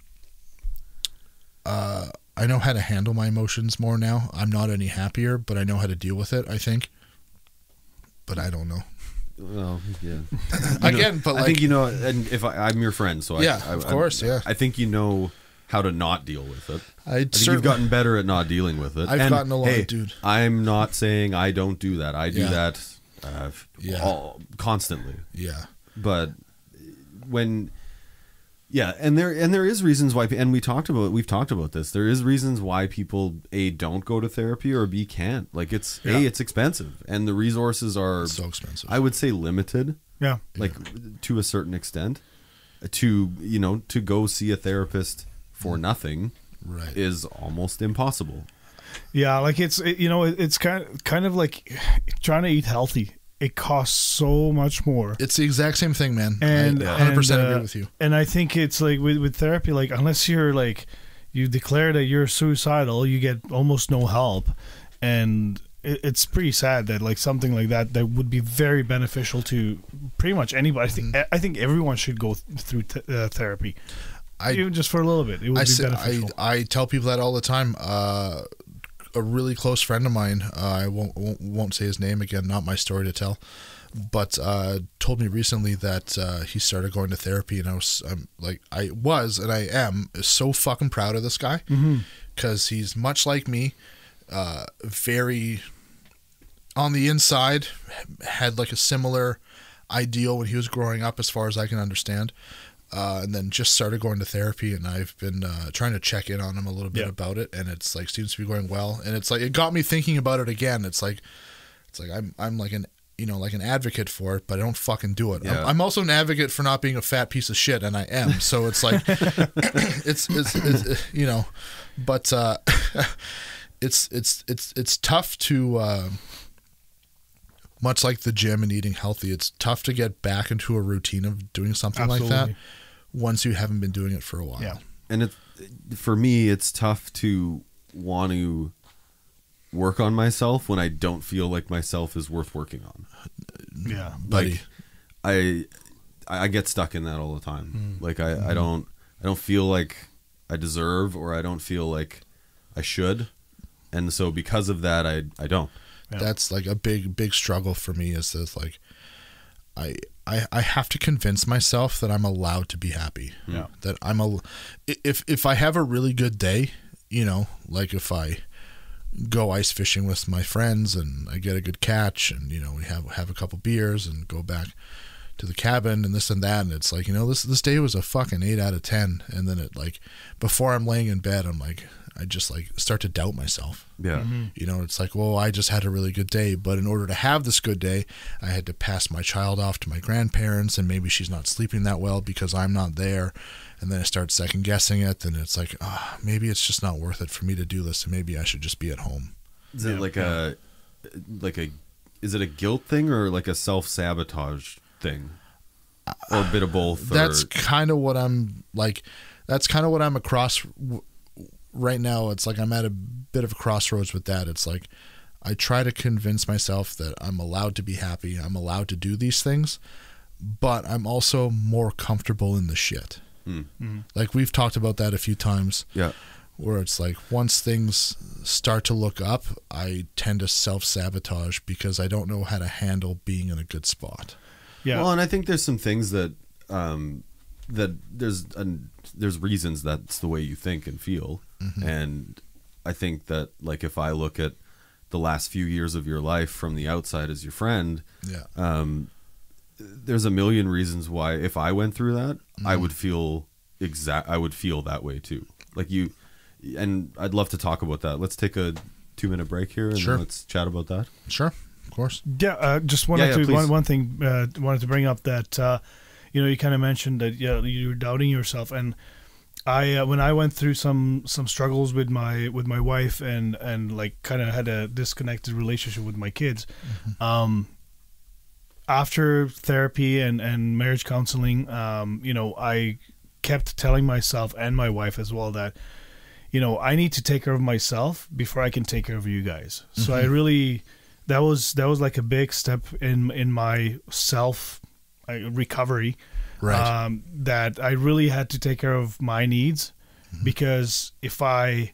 I know how to handle my emotions more now. I'm not any happier, but I know how to deal with it, I think. But I don't know. Well, yeah. Again, but like, I think you know, and if I'm your friend, so of course, I think you know how to not deal with it. I think you've gotten better at not dealing with it. I've gotten a lot, dude. I'm not saying I don't do that. I do that constantly. Yeah. But when... Yeah, and there is reasons why, and we've talked about this. There is reasons why people A, don't go to therapy, or B, can't. Like it's expensive, and the resources are so expensive. I would say limited. Yeah, like to a certain extent. To go see a therapist for nothing, right, is almost impossible. Yeah, like it's kind of like trying to eat healthy. It costs so much more. It's the exact same thing, man. And I 100% agree with you. And I think it's like with therapy, like unless you're like, you declare that you're suicidal, you get almost no help. And it's pretty sad that like something like that would be very beneficial to pretty much anybody. I think everyone should go through therapy. Even just for a little bit. It would be beneficial. I tell people that all the time. A really close friend of mine, I won't say his name again, not my story to tell, but told me recently that he started going to therapy, and I am so fucking proud of this guy, because he's much like me, very on the inside, had like a similar ideal when he was growing up, as far as I can understand. And then just started going to therapy, and I've been trying to check in on him a little bit about it, and it's like seems to be going well. And it's like it got me thinking about it again. It's like I'm like an advocate for it, but I don't fucking do it. I'm also an advocate for not being a fat piece of shit, and I am. So it's like it's you know, but it's tough to. Much like the gym and eating healthy, it's tough to get back into a routine of doing something like that once you haven't been doing it for a while. Yeah. And for me, it's tough to want to work on myself when I don't feel like myself is worth working on. Yeah, buddy. Like, I get stuck in that all the time. Like I don't feel like I deserve, or I don't feel like I should, and so because of that, I don't. That's like a big struggle for me, is this like I have to convince myself that I'm allowed to be happy. Yeah. That if I have a really good day, you know, like if I go ice fishing with my friends and I get a good catch, and you know, we have a couple beers and go back to the cabin and this and that, and it's like, you know, this day was a fucking 8 out of 10, and then it like, before I'm laying in bed, I'm like, I just like start to doubt myself. Yeah. You know, it's like, well, I just had a really good day, but in order to have this good day, I had to pass my child off to my grandparents, and maybe she's not sleeping that well because I'm not there. And then I start second guessing it, and it's like, maybe it's just not worth it for me to do this, and maybe I should just be at home. Is it is it a guilt thing or like a self-sabotage thing? Or a bit of both? That's kind of what I'm like, that's kind of what I'm across right now. It's like I'm at a bit of a crossroads with that. It's like I try to convince myself that I'm allowed to be happy, I'm allowed to do these things, but I'm also more comfortable in the shit. Like we've talked about that a few times. Yeah. Where it's like, once things start to look up, I tend to self-sabotage because I don't know how to handle being in a good spot. Yeah. Well, and I think there's some things that that there's reasons that's the way you think and feel. And I think that, like, if I look at the last few years of your life from the outside as your friend, there's a million reasons why, if I went through that, I would feel that way too. Like you, and I'd love to talk about that. Let's take a 2-minute break here and then let's chat about that. Sure, of course. Yeah, just wanted to please. one thing wanted to bring up that you know, you kind of mentioned that you were doubting yourself, and I when I went through some struggles with my wife and like kind of had a disconnected relationship with my kids. After therapy and marriage counseling, you know, I kept telling myself and my wife as well that, you know, I need to take care of myself before I can take care of you guys. So I really, that was like a big step in my self recovery. Right. That I really had to take care of my needs, because if I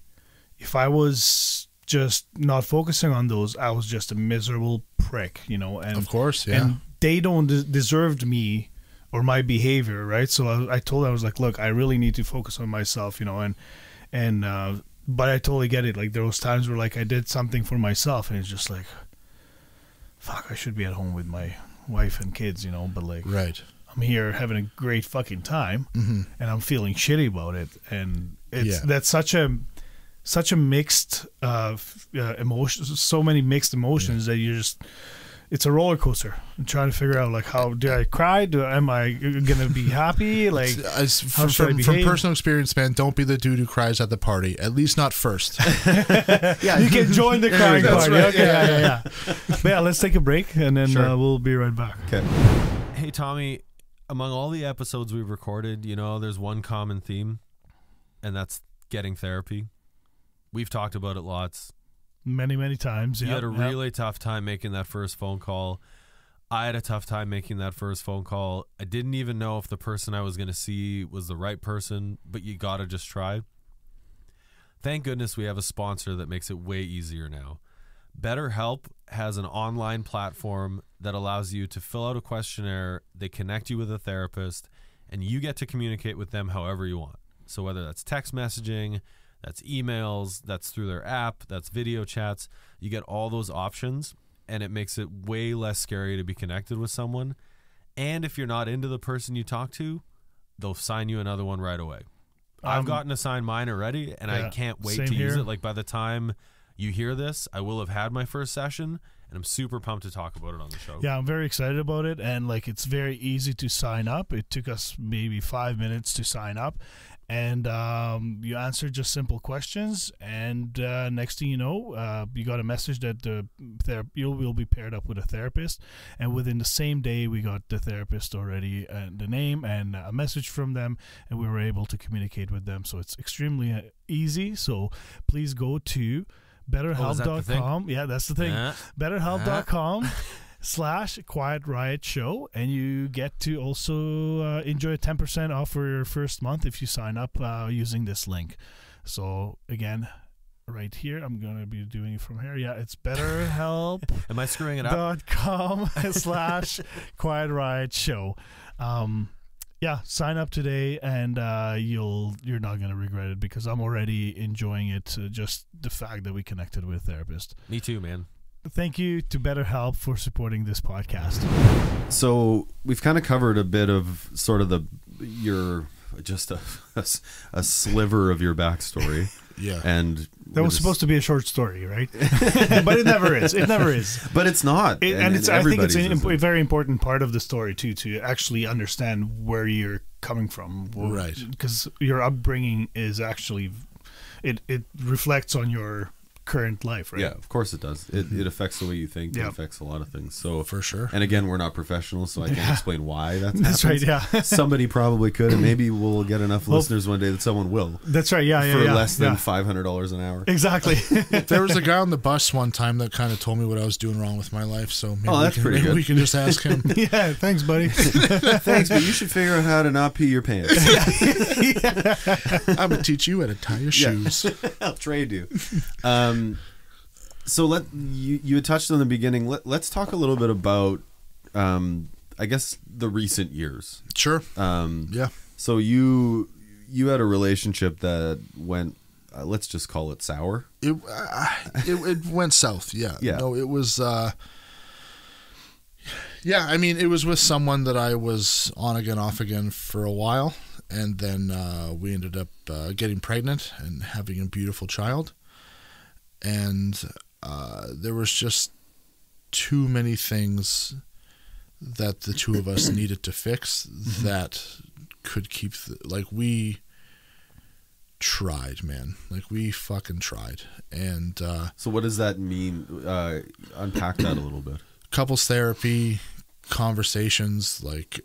was just not focusing on those, I was just a miserable prick, you know. And of course, yeah. And they don't deserved me or my behavior, right? So I told her, I was like, look, I really need to focus on myself, you know. And but I totally get it. Like, there was times where like I did something for myself, and it's just like, fuck, I should be at home with my wife and kids, you know. But like, right. I'm here having a great fucking time, and I'm feeling shitty about it, and that's such a mixed emotions, so many mixed emotions that you just, it's a roller coaster. I'm trying to figure out, like, how do I cry? Am I gonna be happy? Like, from personal experience, man, don't be the dude who cries at the party. At least not first. Yeah, you can join the crying party. Right. Okay, yeah. But yeah, let's take a break, and then we'll be right back. Okay. Hey, Tommy, among all the episodes we've recorded, you know, there's one common theme, and that's getting therapy. We've talked about it lots. Many times. You had a really tough time making that first phone call. I had a tough time making that first phone call. I didn't even know if the person I was going to see was the right person, but you got to just try. Thank goodness we have a sponsor that makes it way easier now. BetterHelp has an online platform that allows you to fill out a questionnaire. They connect you with a therapist, and you get to communicate with them however you want. So whether that's text messaging, that's emails, that's through their app, that's video chats, you get all those options, and it makes it way less scary to be connected with someone. And if you're not into the person you talk to, they'll sign you another one right away. I've gotten assigned mine already, and I can't wait to use it. Like, by the time you hear this, I will have had my first session, and I'm super pumped to talk about it on the show. Yeah, I'm very excited about it, and like, it's very easy to sign up. It took us maybe 5 minutes to sign up, and you answer just simple questions, and next thing you know, you got a message that you will be paired up with a therapist, and within the same day we got the therapist already, the name and a message from them, and we were able to communicate with them. So it's extremely easy. So please go to BetterHelp.com. Yeah, that's the thing. BetterHelp.com/Quiet Riot Show, and you get to also enjoy 10% off for your first month if you sign up using this link. So again, right here. I'm going to be doing it from here. Yeah, it's BetterHelp. Am I screwing it up? .com/Quiet Riot Show. Yeah, sign up today, and you're not going to regret it, because I'm already enjoying it. Just the fact that we connected with a therapist. Me too, man. Thank you to BetterHelp for supporting this podcast. So we've kind of covered a bit of sort of your just a sliver of your backstory. Yeah. And that was supposed to be a short story, right? But it never is. It never is. But it's not. I think it's a very important part of the story too, to actually understand where you're coming from. Right. Because your upbringing is actually, it reflects on your current life, right? Yeah, of course it does. It affects the way you think. It affects a lot of things. So for sure. And again, we're not professionals, so I can't explain why that's right. Yeah. Somebody probably could, and maybe we'll get enough listeners one day that someone will. That's right. Yeah. For less than $500 an hour. Exactly. There was a guy on the bus one time that kind of told me what I was doing wrong with my life. So maybe we can just ask him. Yeah. Thanks, buddy. Thanks, but you should figure out how to not pee your pants. I'm gonna teach you how to tie your shoes. I'll trade you. So you had touched on the beginning. Let's talk a little bit about, I guess, the recent years. Sure. Yeah. So you had a relationship that went, let's just call it sour. It went south. Yeah. Yeah. No, it was. Yeah, I mean, it was with someone that I was on again, off again for a while, and then we ended up getting pregnant and having a beautiful child, and there was just too many things that the two of us needed to fix that could keep we tried, man. Like, we fucking tried. And so what does that mean? Unpack that a little bit. Couples therapy, conversations, like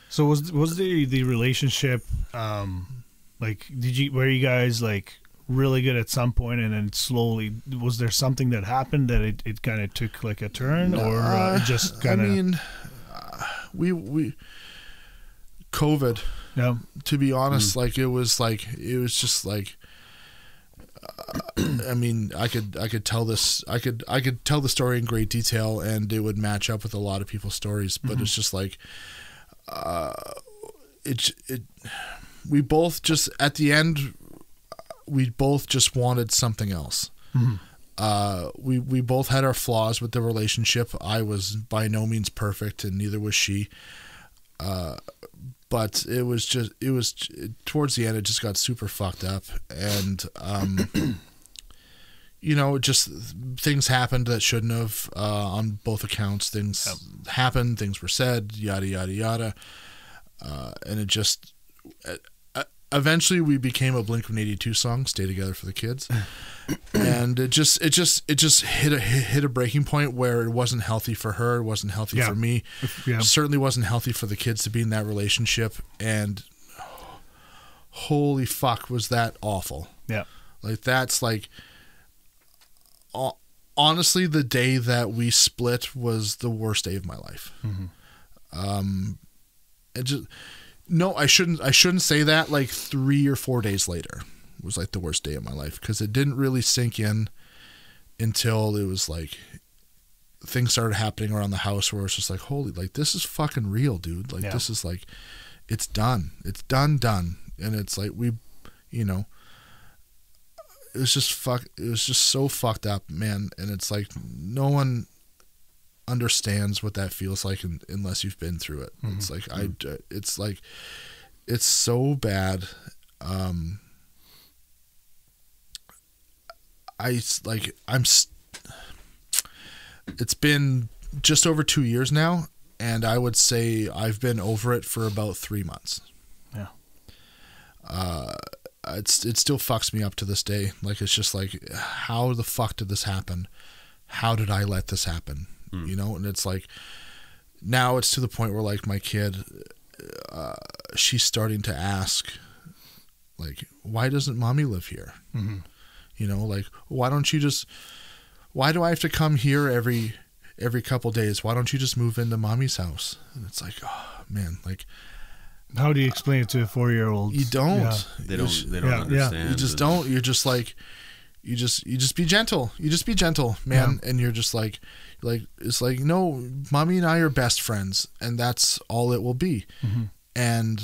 so was the relationship like, were you guys like really good at some point, and then slowly, was there something that happened that it kind of took like a turn, or it just kind of? I mean, we COVID. Yeah. To be honest, it was just like. I mean, I could tell this. I could tell the story in great detail, and it would match up with a lot of people's stories. But it's just like, we both just at the end. We both just wanted something else. We both had our flaws with the relationship. I was by no means perfect, and neither was she. But it was towards the end, it just got super fucked up, and just things happened that shouldn't have on both accounts. Things happened, things were said, yada yada yada, and it just. Eventually, we became a Blink-182 song, "Stay Together for the Kids," and it just hit a breaking point where it wasn't healthy for her, it wasn't healthy for me, certainly wasn't healthy for the kids to be in that relationship, and holy fuck, was that awful! Yeah, like that's like honestly, the day that we split was the worst day of my life. It just. No, I shouldn't say that. Like 3 or 4 days later was like the worst day of my life, because it didn't really sink in until it was like things started happening around the house where it's just like, holy, like this is fucking real, dude. Like this is like, it's done. It's done. And it's like it was just so fucked up, man. And it's like no one understands what that feels like unless you've been through it. It's like it's so bad. It's been just over 2 years now, and I would say I've been over it for about 3 months. Yeah. It still fucks me up to this day. Like, it's just like, how the fuck did this happen? How did I let this happen? And it's like, now it's to the point where like my kid, she's starting to ask, like, why doesn't mommy live here? Like, why do I have to come here every couple days? Why don't you just move into mommy's house? And it's like, oh man, like, How do you explain it to a 4-year-old? You don't. Yeah. They don't Yeah. understand. You just don't. You're just like, you just be gentle. You just be gentle, man. And you're just like it's like, no, mommy and I are best friends, and that's all it will be. And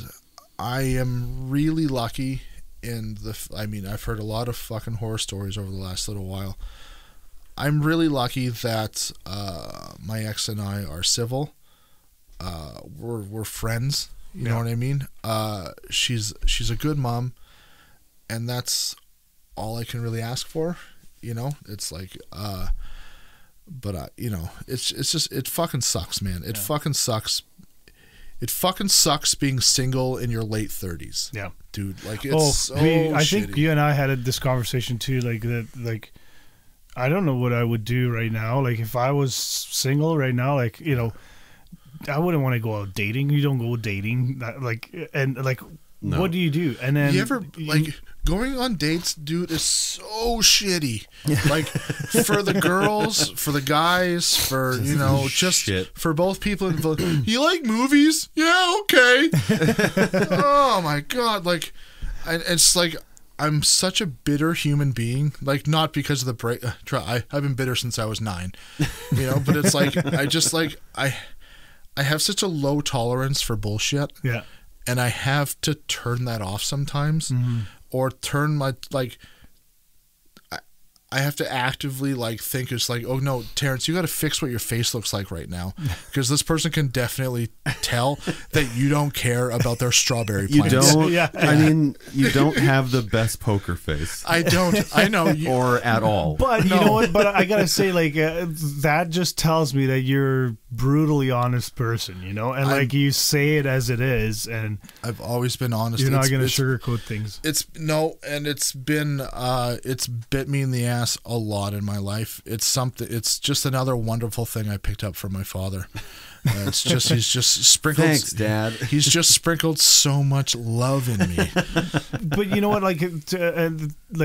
I am really lucky I've heard a lot of fucking horror stories over the last little while. I'm really lucky that my ex and I are civil. We're friends. You know what I mean? She's a good mom, and that's all I can really ask for. You know, it's like, but you know, it's just, it fucking sucks, man. It fucking sucks. It fucking sucks being single in your late 30s. Yeah, dude. Like, it's I think you and I had this conversation too. Like that, like. I don't know what I would do right now. Like, if I was single right now, like, you know, I wouldn't want to go out dating. You don't go dating. No. What do you do? And then going on dates, dude, is so shitty. Like, for the girls, for the guys, for, you know, just for both people involved. You like movies? Yeah, okay. Oh my God. Like, it's like, I'm such a bitter human being, like, not because of the break. I've been bitter since I was 9, you know. But it's like, I have such a low tolerance for bullshit. Yeah, and I have to turn that off sometimes, or turn my I have to actively think it's like, oh no, Terrance, you got to fix what your face looks like right now, because this person can definitely tell that you don't care about their strawberry plants. You don't. I mean, you don't have the best poker face. I don't. I know. Or at all. But you know what? But I gotta say, that just tells me that you're a brutally honest person, you know, and you say it as it is, and I've always been honest. You're not gonna sugarcoat things. It's bit me in the ass a lot in my life. It's just another wonderful thing I picked up from my father. He's just sprinkled. Thanks, Dad. He's just sprinkled so much love in me. But you know what?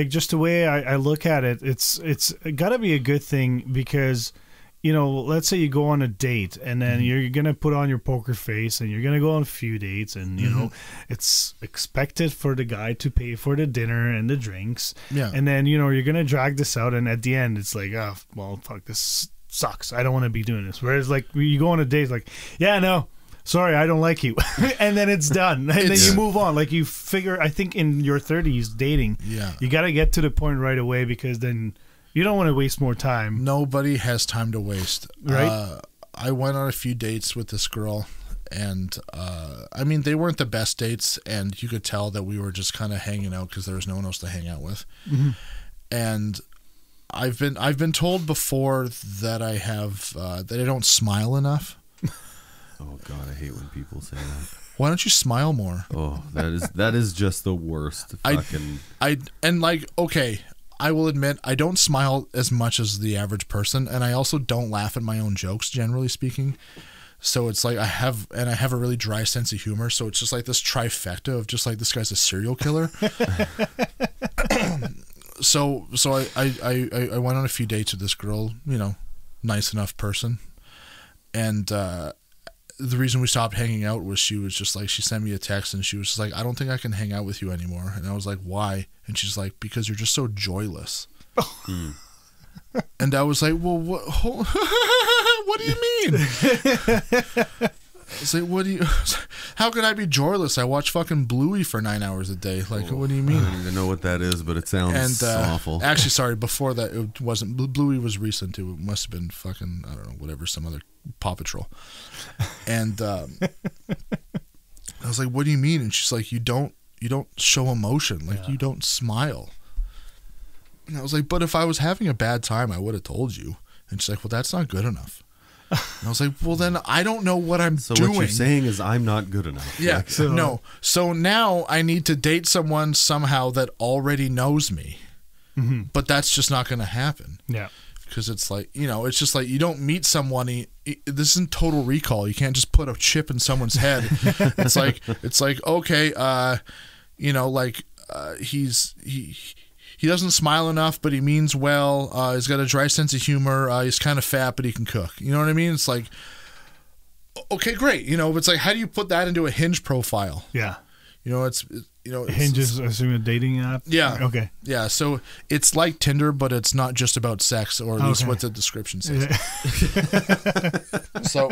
Just the way I look at it, it's got to be a good thing, because, you know, let's say you go on a date and then you're going to put on your poker face and you're going to go on a few dates, and, you know, it's expected for the guy to pay for the dinner and the drinks. Yeah. And then, you know, you're going to drag this out, and at the end it's like, oh, well, fuck, this sucks. I don't want to be doing this. Whereas, you go on a date, yeah, no, sorry, I don't like you. And then it's done. And then you move on. You figure, I think in your 30s dating, you got to get to the point right away, because then you don't want to waste more time. Nobody has time to waste. Right? I went on a few dates with this girl, and I mean, they weren't the best dates, and you could tell that we were just kind of hanging out because there was no one else to hang out with. And I've been told before that I have that I don't smile enough. Oh God, I hate when people say that. Why don't you smile more? Oh, that is just the worst. Okay, I will admit I don't smile as much as the average person, and I also don't laugh at my own jokes, generally speaking. So it's like I have a really dry sense of humor. So it's just like this trifecta of just like, this guy's a serial killer. So I went on a few dates with this girl, you know, nice enough person, and the reason we stopped hanging out was she sent me a text, and she was just like, I don't think I can hang out with you anymore. And I was like, why? And she's like, because you're just so joyless. And I was like, well, what do you mean? I was like, how could I be joyless? I watch fucking Bluey for 9 hours a day. What do you mean? I don't even know what that is, but it sounds awful. Actually, sorry, before that, it wasn't. Bluey was recent too. It must have been fucking, I don't know, whatever, some other Paw Patrol. And I was like, what do you mean? And she's like, you don't show emotion. You don't smile. And I was like, but if I was having a bad time, I would have told you. And she's like, well, that's not good enough. And I was like, well, then I don't know what I'm doing. So what you're saying is I'm not good enough. Yeah. No. So now I need to date someone somehow that already knows me. But that's just not going to happen. Yeah. Because it's like, you know, it's just like, you don't meet someone. This isn't Total Recall. You can't just put a chip in someone's head. It's like, okay, you know, he doesn't smile enough, but he means well. He's got a dry sense of humor. He's kind of fat, but he can cook. You know what I mean? It's like, Okay, great. You know, it's like, how do you put that into a Hinge profile? Yeah. You know, Hinge is assuming a dating app. Yeah. Okay. Yeah. So it's like Tinder, but it's not just about sex, or at least what the description says. So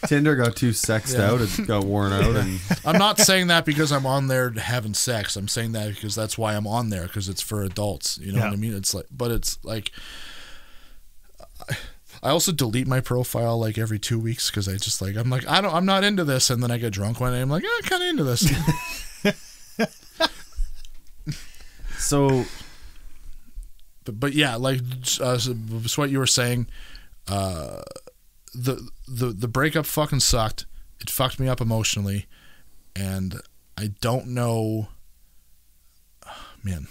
Tinder got too sexed out. It got worn out. And I'm not saying that because I'm on there having sex. I'm saying that because that's why I'm on there, because it's for adults. You know what I mean? It's like, but it's like, I also delete my profile like every 2 weeks because I just like, I'm like, I'm not into this, and then I get drunk one day. I'm like, I'm kind of into this. so, but yeah, like so what you were saying, the breakup fucking sucked. It fucked me up emotionally, and I don't know, man.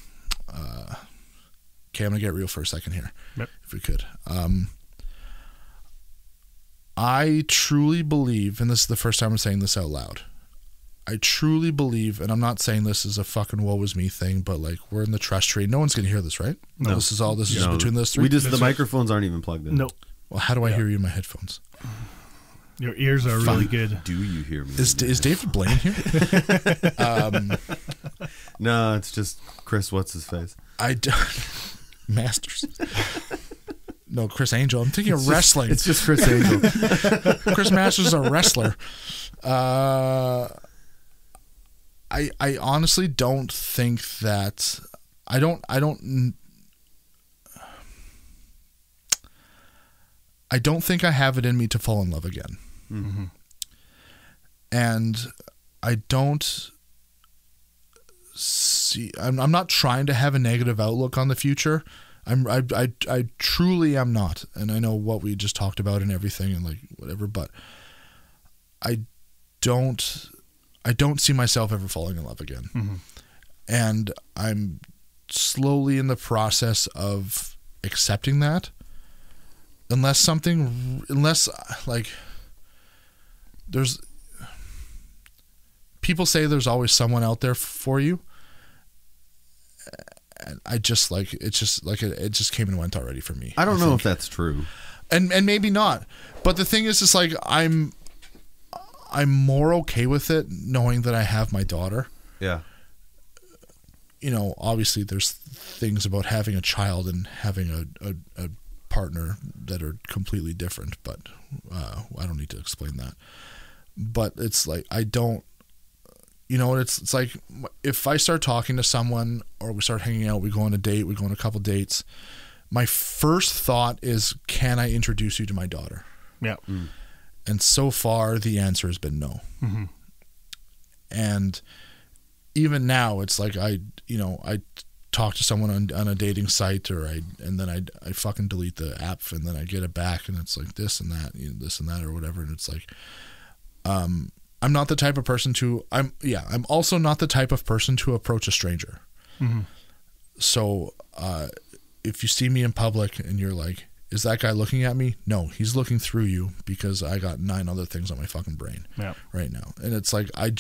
Okay, I'm gonna get real for a second here, if we could. I truly believe, and this is the first time I'm saying this out loud, I truly believe, and I'm not saying this is a fucking woe is me thing, but like, we're in the trust tree. No one's gonna hear this, right? No. This is between those three. The microphones aren't even plugged in. No. Well, how do I hear you in my headphones? Your ears are really good. Do you hear me? Is David Blaine here? No, it's just Chris. What's his face? Masters. No, Chris Angel. I'm thinking of wrestling. It's just Chris Angel. Chris Masters is a wrestler. I honestly don't think that. I don't think I have it in me to fall in love again. Mm-hmm. And I don't see. I'm not trying to have a negative outlook on the future. I truly am not, and I know what we just talked about and everything and like whatever, but I don't see myself ever falling in love again. Mm-hmm. And I'm slowly in the process of accepting that, unless like there's people say there's always someone out there for you. And I just like, it's just like it just came and went already for me. I don't know if that's true, and maybe not. But the thing is, it's like I'm more okay with it knowing that I have my daughter. Yeah. You know, obviously there's things about having a child and having a partner that are completely different, but I don't need to explain that. But it's like, I don't. You know, it's like if I start talking to someone or we start hanging out, we go on a date, we go on a couple dates, my first thought is, can I introduce you to my daughter? Yeah. Mm. And so far the answer has been no. Mm-hmm. And even now it's like I talk to someone on a dating site and then I fucking delete the app and then I get it back and it's like this and that, this and that or whatever. And it's like, I'm not the type of person I'm also not the type of person to approach a stranger. Mm-hmm. So, if you see me in public and you're like, is that guy looking at me? No, he's looking through you because I got 9 other things on my fucking brain right now. And it's like, I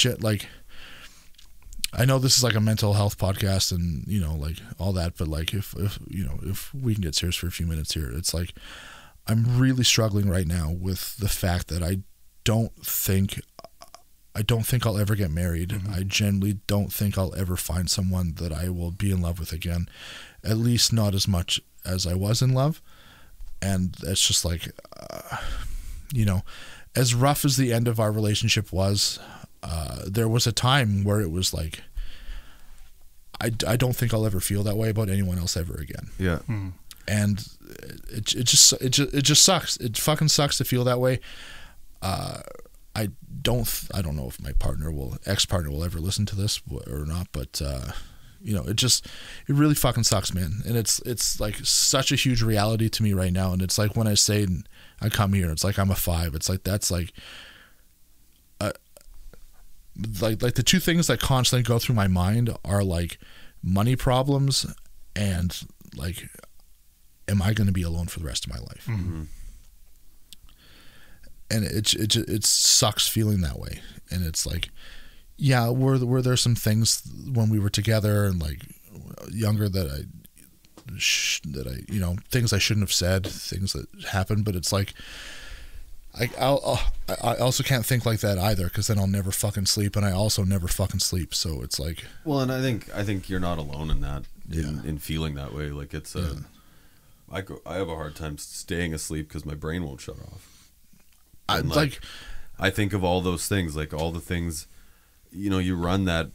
know this is like a mental health podcast and, you know, like all that, but like if we can get serious for a few minutes here, it's like, I'm really struggling right now with the fact that I don't think I'll ever get married. Mm-hmm. I generally don't think I'll ever find someone that I will be in love with again, at least not as much as I was in love. And it's just like, as rough as the end of our relationship was, there was a time where it was like, I don't think I'll ever feel that way about anyone else ever again. Yeah. Mm-hmm. And it just sucks. It fucking sucks to feel that way. I don't know if my ex-partner will ever listen to this or not, but it really fucking sucks, man. And it's like such a huge reality to me right now. And it's like when I say I come here, it's like I'm a 5. It's like that's like the two things that constantly go through my mind are like money problems and like, am I going to be alone for the rest of my life? Mm-hmm. And it sucks feeling that way. And it's like, yeah, were there some things when we were together and like younger that I things I shouldn't have said, things that happened, but it's like I also can't think like that either, because then I'll never fucking sleep, and I also never fucking sleep. So it's like, well, and I think you're not alone in that, in feeling that way. Like it's I have a hard time staying asleep because my brain won't shut off. I think of all those things, like all the things, you run that.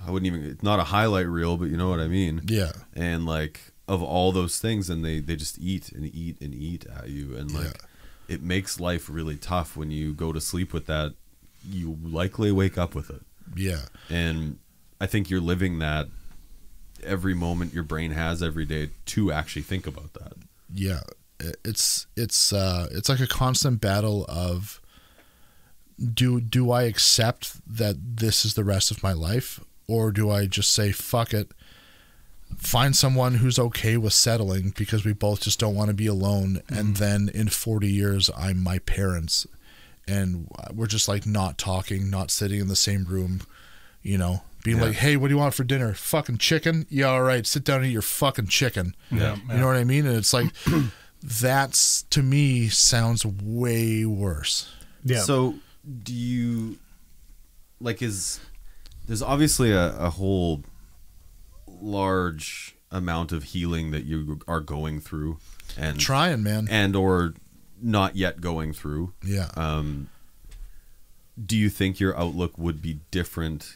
I wouldn't even. It's not a highlight reel, but you know what I mean. Yeah. And like of all those things, and they just eat and eat and eat at you, and like. Yeah. It makes life really tough when you go to sleep with that. You likely wake up with it. Yeah. And I think you're living that every moment your brain has every day to actually think about that. Yeah. It's like a constant battle of do I accept that this is the rest of my life, or do I just say fuck it, find someone who's okay with settling because we both just don't want to be alone, and then in 40 years I'm my parents and we're just like not talking, not sitting in the same room, being like, hey, what do you want for dinner? Fucking chicken? Yeah, all right, sit down and eat your fucking chicken. Yeah. You know what I mean? And it's like that's, to me, sounds way worse. Yeah. So do you like, there's obviously a whole large amount of healing that you are going through and trying, man, and or not yet going through. Yeah. Do you think your outlook would be different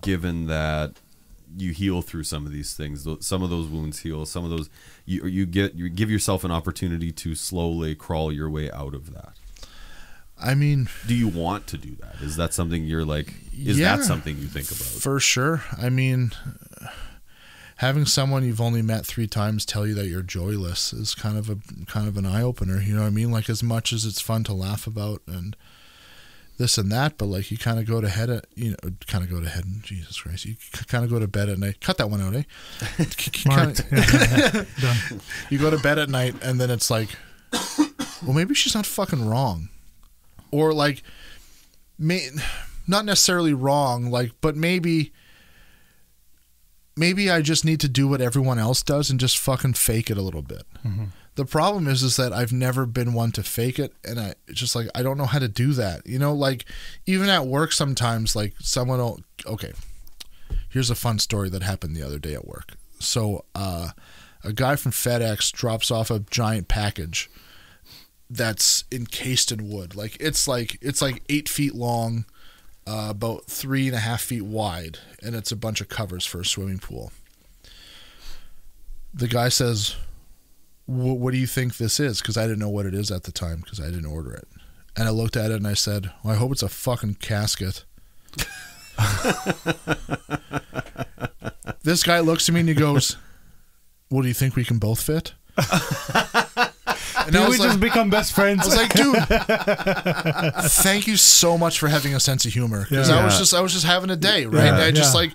given that you heal through some of these things? Some of those wounds heal, some of those you give yourself an opportunity to slowly crawl your way out of that. I mean, do you want to do that? Is that something you're like, is that something you think about? For sure. I mean, having someone you've only met 3 times tell you that you're joyless is kind of an eye opener. You know what I mean? Like, as much as it's fun to laugh about and this and that, but like you kind of go to Jesus Christ, you kind of go to bed at night. Cut that one out, eh? You go to bed at night and then it's like, well, maybe she's not fucking wrong. Or like, not necessarily wrong, like, but maybe I just need to do what everyone else does and just fucking fake it a little bit. Mm-hmm. The problem is that I've never been one to fake it, and I don't know how to do that. Like even at work sometimes, like someone will, okay, here's a fun story that happened the other day at work. So a guy from FedEx drops off a giant package that's encased in wood. Like it's like 8 feet long, about 3.5 feet wide, and it's a bunch of covers for a swimming pool. The guy says, what do you think this is? Because I didn't know what it is at the time because I didn't order it. And I looked at it and I said, well, I hope it's a fucking casket. This guy looks at me and he goes, well, do you think we can both fit? And did we just become best friends? I was like, dude, thank you so much for having a sense of humor. Because I was just having a day, right? Yeah, I just like,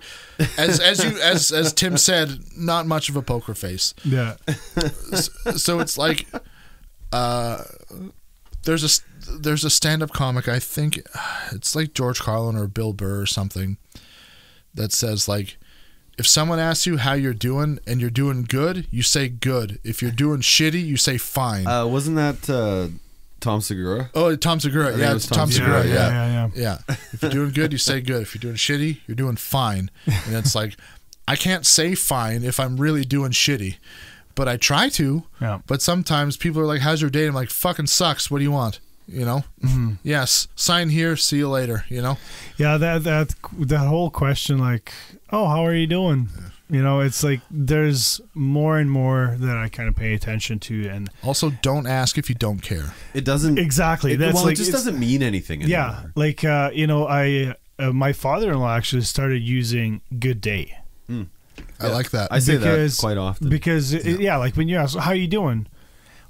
as Tim said, not much of a poker face. Yeah. So it's like, there's a stand-up comic, I think it's like George Carlin or Bill Burr or something, that says like, if someone asks you how you're doing and you're doing good, you say good. If you're doing shitty, you say fine. Wasn't that Tom Segura? Oh, Tom Segura. Yeah, it's Tom Segura. Yeah. If you're doing good, you say good. If you're doing shitty, you're doing fine. And it's like, I can't say fine if I'm really doing shitty, but I try to. Yeah. But sometimes people are like, how's your day? I'm like, fucking sucks. What do you want? Mm-hmm. Yes, sign here, see you later, Yeah, that whole question, like, oh, how are you doing? It's like there's more and more that I kind of pay attention to, and also don't ask if you don't care. It doesn't exactly. It just doesn't mean anything anymore. Yeah, like I my father-in-law actually started using good day. I like that. I say that quite often because like when you ask how you doing,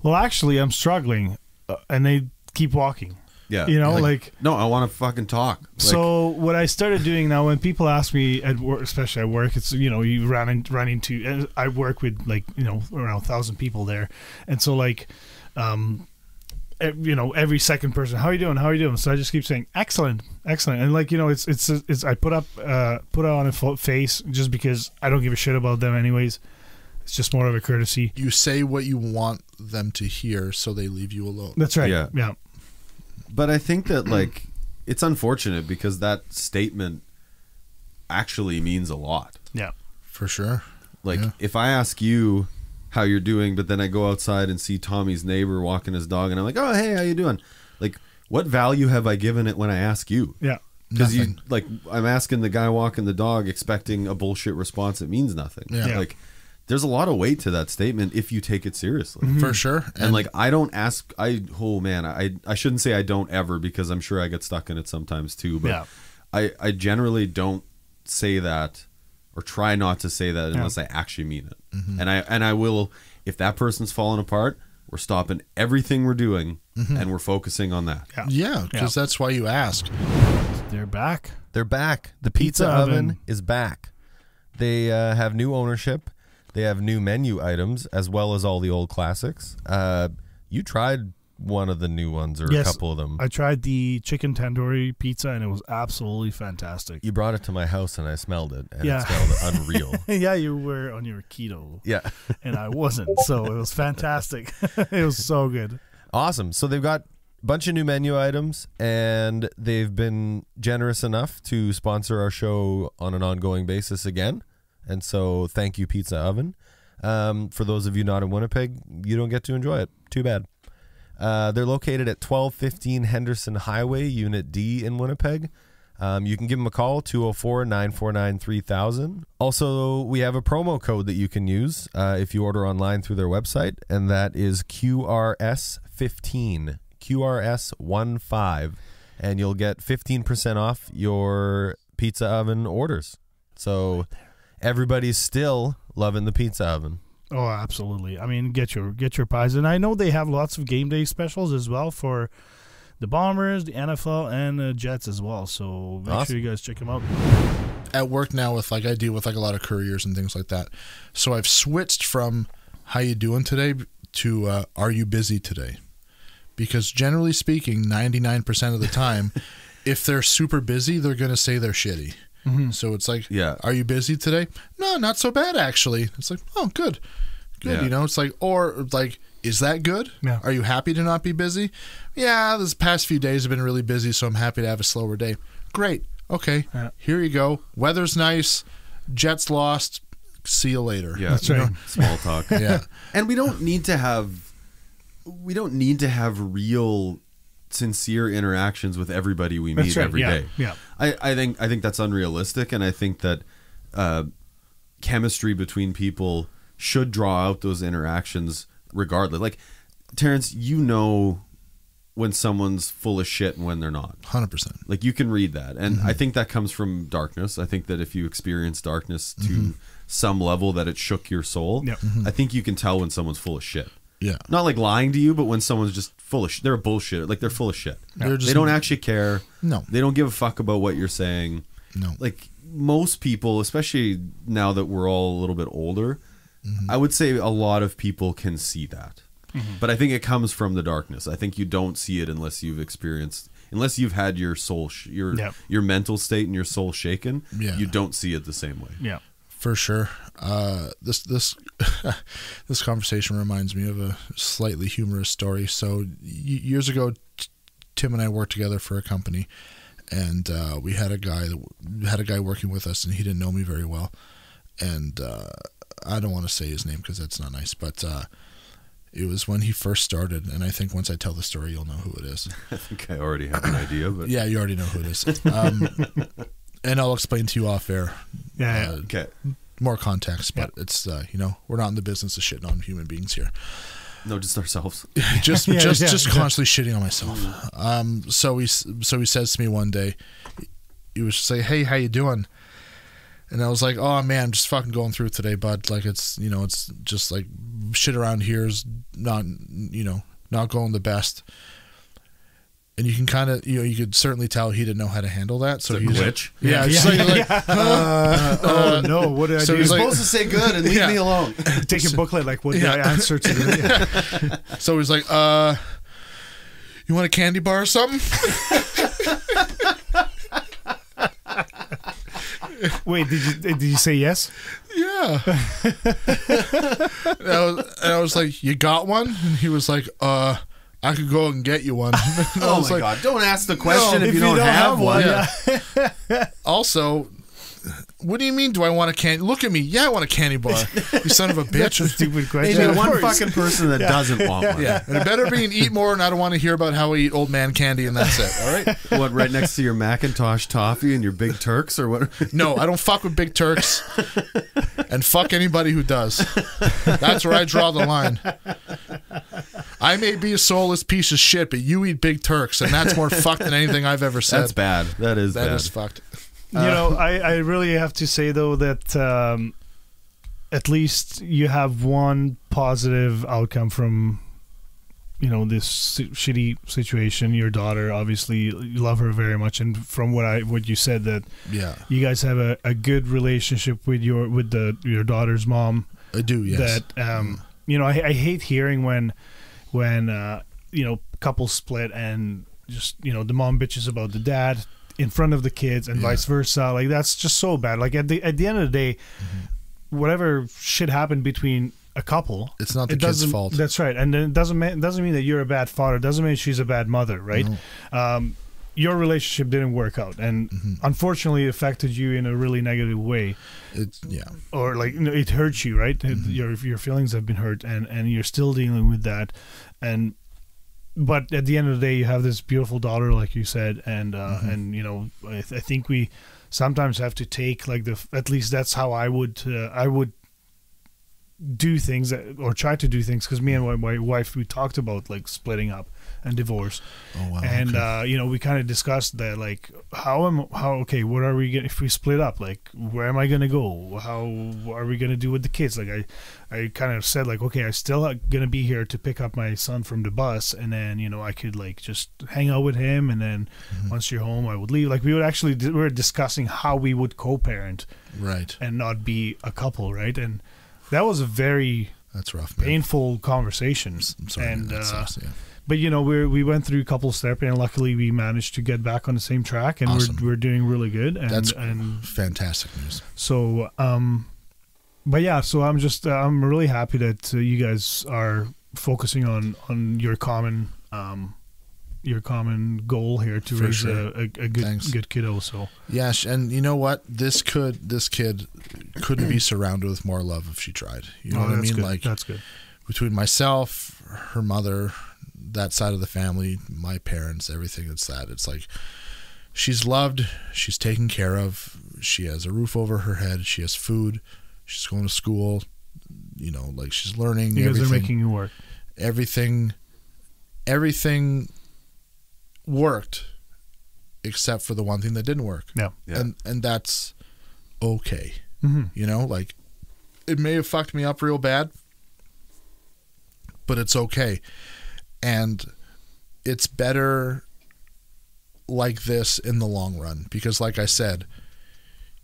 well, actually I'm struggling, and they keep walking. Yeah. Like no, I want to fucking talk. So what I started doing now, when people ask me at work, especially at work, it's, you run into, I work with like, around 1,000 people there. And so like, every second person, how are you doing? So I just keep saying, excellent. And like, it's I put on a face just because I don't give a shit about them anyways. It's just more of a courtesy. You say what you want them to hear, so they leave you alone. That's right. Yeah. Yeah. But I think that like it's unfortunate because that statement actually means a lot. Yeah. For sure. Like Yeah. if I ask you how you're doing, but then I go outside and see Tommy's neighbor walking his dog, and I'm like, oh hey, how you doing? Like, what value have I given it when I ask you? Yeah. Because you Nothing. like, I'm asking the guy walking the dog, expecting a bullshit response. It means nothing. Yeah. Yeah. Like, there's a lot of weight to that statement if you take it seriously. For sure. And like, I don't ask. I shouldn't say I don't ever, because I'm sure I get stuck in it sometimes too. But Yeah. I generally don't say that, or try not to say that, unless I actually mean it. And I will, if that person's falling apart, we're stopping everything we're doing and we're focusing on that. Yeah, because that's why you ask. They're back. They're back. The pizza, Pizza oven oven. is back. They have new ownership. They have new menu items as well as all the old classics. You tried one of the new ones, or Yes, a couple of them. I tried the chicken tandoori pizza and it was absolutely fantastic. You brought it to my house and I smelled it, and Yeah. it smelled unreal. Yeah, you were on your keto Yeah. and I wasn't, so it was fantastic. It was so good. Awesome. So they've got a bunch of new menu items, and they've been generous enough to sponsor our show on an ongoing basis again. And so thank you, Pizza Oven. For those of you not in Winnipeg, you don't get to enjoy it. Too bad. They're located at 1215 Henderson Highway, Unit D in Winnipeg. You can give them a call, 204-949-3000. Also, we have a promo code that you can use if you order online through their website, and that is QRS15, QRS15, and you'll get 15% off your Pizza Oven orders. So everybody's still loving the Pizza Oven. Oh, absolutely. I mean, get your pies. And I know they have lots of game day specials as well for the Bombers, the NFL, and the Jets as well. So make sure you guys check them out. At work now, with like I deal with like a lot of couriers and things like that. So I've switched from "How you doing today" to "Are you busy today?" Because generally speaking, 99% of the time, if they're super busy, they're going to say they're shitty. So it's like, are you busy today? No, not so bad actually. It's like, oh, good. Yeah. You know, it's like, or like, is that good? Yeah. Are you happy to not be busy? Yeah, this past few days have been really busy, so I'm happy to have a slower day. Great. Okay. Yeah. Here you go. Weather's nice. Jets lost. See you later. Yeah, That's right. Small talk. Yeah. And we don't need to have real sincere interactions with everybody we meet every day. Yeah. I think that's unrealistic, and I think that chemistry between people should draw out those interactions regardless. Like, Terrance, you know when someone's full of shit and when they're not. 100%. Like, you can read that. And I think that comes from darkness. I think that if you experience darkness to some level that it shook your soul, Yep. I think you can tell when someone's full of shit. Yeah. Not like lying to you, but when someone's just full of shit. They're a bullshit. Like, they're full of shit. They're just- They don't actually care. No. They don't give a fuck about what you're saying. No. Like, most people, especially now that we're all a little bit older, I would say a lot of people can see that. But I think it comes from the darkness. I think you don't see it unless you've had your soul, your mental state and your soul shaken. Yeah. You don't see it the same way. Yeah. For sure. This this conversation reminds me of a slightly humorous story. So years ago, Tim and I worked together for a company, and we had a guy working with us, and he didn't know me very well, and I don't want to say his name because that's not nice, but it was when he first started, and I think once I tell the story, you'll know who it is. I think I already have an idea, but Yeah, you already know who it is. And I'll explain to you off air. Yeah. okay. More context, but it's we're not in the business of shitting on human beings here. No, just ourselves. Just constantly shitting on myself. So he says to me one day, he was just like, "Hey, how you doing?" And I was like, "Oh man, I'm just fucking going through it today, bud. Like it's just like shit around here is not going the best." And you can kind of, you could certainly tell he didn't know how to handle that. So he's glitch. Yeah. Just like, Oh no! What did I So do? he's You're like- supposed to say good and leave me alone. Take a booklet. Like, what did I answer to? So he's like, "You want a candy bar or something?" Wait, did you say yes? Yeah. and I was like, you got one? And he was like, I could go and get you one. Oh my God. Don't ask the question if you don't have one. Yeah. Also, what do you mean, do I want a candy? Look at me. Yeah, I want a candy bar. You son of a bitch. That's a stupid question. Maybe Of one course. fucking person that doesn't want one. Yeah. And it better be an eat more, and I don't want to hear about how I eat old man candy, and that's it. All right? What, right next to your Macintosh toffee and your Big Turks or what? No, I don't fuck with Big Turks. And fuck anybody who does. That's where I draw the line. I may be a soulless piece of shit, but you eat Big Turks, and that's more fucked than anything I've ever said. That's bad. That is bad. That is fucked. You know, I really have to say, though, that at least you have one positive outcome from, you know, this shitty situation. Your daughter, obviously, you love her very much. And from what you said, that you guys have a good relationship with your daughter's mom. I do, yes. That, you know, I hate hearing when you know, couples split and just, you know, the mom bitches about the dad in front of the kids and vice versa. Like, that's just so bad. Like, at the end of the day, whatever shit happened between a couple, it's not the kid's fault. That's right. And then it doesn't mean that you're a bad father. It doesn't mean she's a bad mother, right? No. Your relationship didn't work out, and unfortunately, it affected you in a really negative way. Or like, you know, it hurts you, right? Your feelings have been hurt, and you're still dealing with that. But at the end of the day, you have this beautiful daughter, like you said, and you know, I think we sometimes have to take like at least that's how I would do things or try to do things, because me and my wife, we talked about like splitting up and divorce. Oh wow. And you know, we kind of discussed that, like, what are we gonna, if we split up, like, where am I gonna go, how are we gonna do with the kids? Like, I kind of said, like, okay, I still gonna be here to pick up my son from the bus, and then, you know, I could like just hang out with him, and then once you're home I would leave. Like, we were discussing how we would co-parent, right, and not be a couple, right? And that was a very that's rough, man. Painful conversation. I'm sorry, and that sucks, yeah. But you know, we went through couples therapy, and luckily we managed to get back on the same track, and awesome. we're doing really good. And that's fantastic news. So, but yeah, so I'm really happy that you guys are focusing on your common goal here to for raise sure. a good kiddo. So yeah, and you know what, this kid couldn't be surrounded with more love if she tried. You know what I mean? Good. Like, that's good. Between myself, her mother, that side of the family, my parents, everything that's that. It's like she's loved, she's taken care of, she has a roof over her head, she has food, she's going to school, you know, like she's learning. You guys everything, are making it work. Everything worked except for the one thing that didn't work. Yeah. And that's okay. Mm-hmm. You know, like, it may have fucked me up real bad, but it's okay. And it's better like this in the long run, because like I said,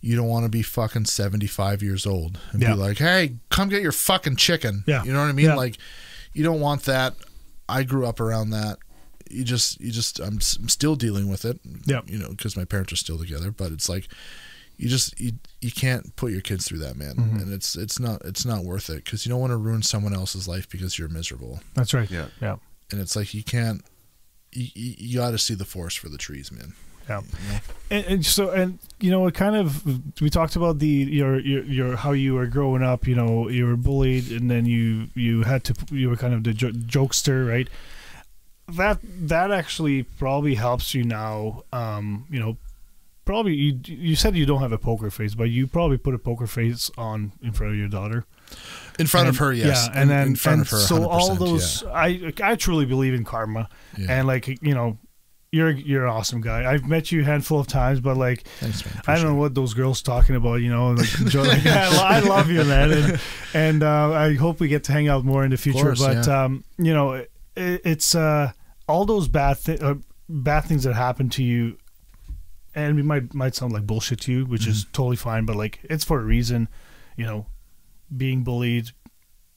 you don't want to be fucking 75 years old and be like, hey, come get your fucking chicken. Yeah. You know what I mean? Yeah. Like, you don't want that. I grew up around that. I'm still dealing with it. Yeah. You know, because my parents are still together, but it's like, you can't put your kids through that, man. Mm-hmm. And it's not worth it, because you don't want to ruin someone else's life because you're miserable. That's right. Yeah. Yeah. And it's like, you can't. You got to see the forest for the trees, man. Yeah. You know? And you know, it kind of, we talked about your how you were growing up. You know, you were bullied, and then you were kind of the jokester, right? That actually probably helps you now. You know, probably you said you don't have a poker face, but you probably put a poker face on in front of your daughter. In front of her, yes. Yeah, and then in front of her, so all 100%, those, yeah. I truly believe in karma, and like, you know, you're an awesome guy. I've met you a handful of times, but like, thanks, man. I don't know what those girls talking about, you know. Like, I love you, man, and I hope we get to hang out more in the future. Course, but yeah. you know, it's all those bad things that happen to you, and it might sound like bullshit to you, which is totally fine, but like, it's for a reason. You know, being bullied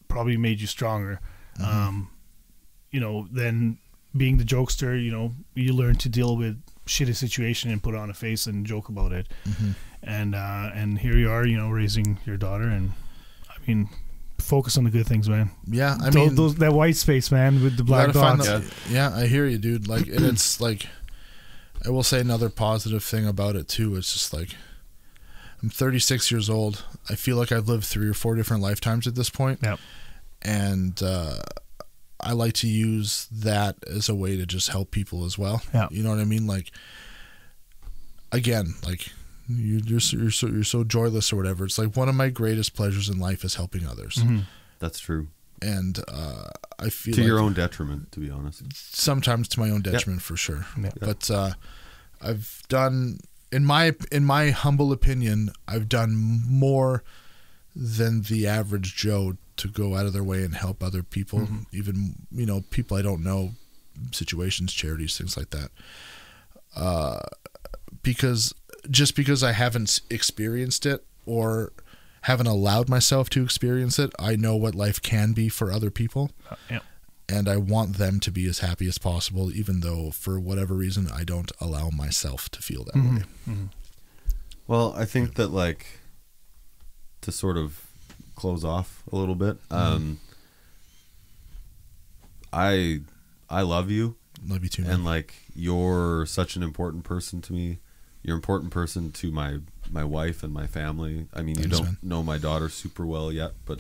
probably made you stronger. You know, then being the jokester, you know, you learn to deal with shitty situation and put on a face and joke about it. And here you are, you know, raising your daughter, and I mean, focus on the good things, man. Yeah, I mean, that white space, man, with the black dots. Yeah, I hear you, dude. Like, and it's like, I will say another positive thing about it too. It's just like, I'm 36 years old. I feel like I've lived 3 or 4 different lifetimes at this point. Yep. And I like to use that as a way to just help people as well. Yeah. You know what I mean? Like, again, like, you're so joyless or whatever. It's like one of my greatest pleasures in life is helping others. Mm-hmm. That's true. And I feel to like your own detriment, to be honest. Sometimes to my own detriment, for sure. Yep. But I've done, in my humble opinion, I've done more than the average Joe to go out of their way and help other people, Mm-hmm. even, you know, people I don't know, situations, charities, things like that. Because I haven't experienced it or haven't allowed myself to experience it, I know what life can be for other people. Yeah. And I want them to be as happy as possible, even though for whatever reason I don't allow myself to feel that way. Mm-hmm. Well, I think that, like, to sort of close off a little bit, I love you. Love you too, man. And, like, you're such an important person to me. You're an important person to my wife and my family. I mean, Thanks, you don't man. know my daughter super well yet, but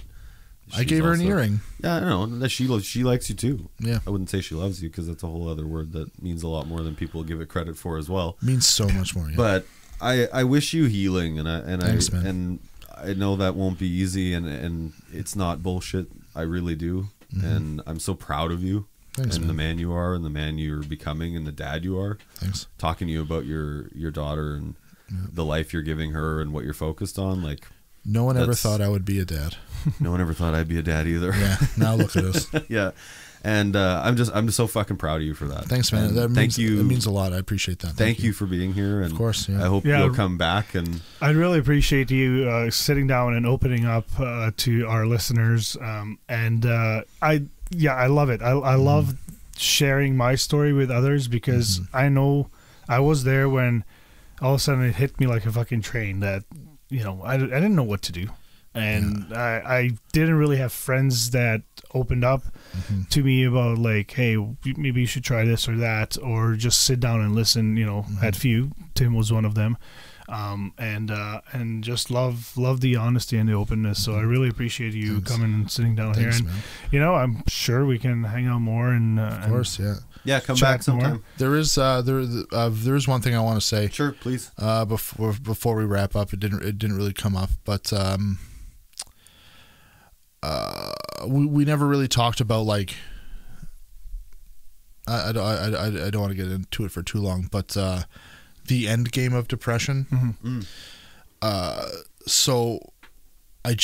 I gave her an earring. Yeah, I know that she likes you too. Yeah. I wouldn't say she loves you because that's a whole other word that means a lot more than people give it credit for as well. Means so much more. Yeah. But I wish you healing, and Thanks, man. and I know that won't be easy, and it's not bullshit. I really do, and I'm so proud of you. Thanks, and man. the man you are, and the man you're becoming, and the dad you are. Thanks. Talking to you about your daughter and the life you're giving her and what you're focused on, like, No one ever thought I would be a dad. no one ever thought I'd be a dad either. Yeah. Now look at us. Yeah, and I'm just so fucking proud of you for that. Thanks, man. And That thank means, you. It means a lot. I appreciate that. Thank you for being here, and Of course, yeah. I hope Yeah. you'll come back. And I'd really appreciate you sitting down and opening up to our listeners. I love it. I love sharing my story with others because I know I was there when all of a sudden it hit me like a fucking train that, you know, I didn't know what to do. And I didn't really have friends that opened up to me about, like, hey, maybe you should try this or that, or just sit down and listen. You know, had few. Tim was one of them. And just love the honesty and the openness. So I really appreciate you coming and sitting down here. And, man. you know, I'm sure we can hang out more. And Of course, yeah. come Chat back sometime. more. There is there is one thing I want to say. Sure, please. Before we wrap up, it didn't really come up, but we never really talked about, like, I don't want to get into it for too long, but the end game of depression. So I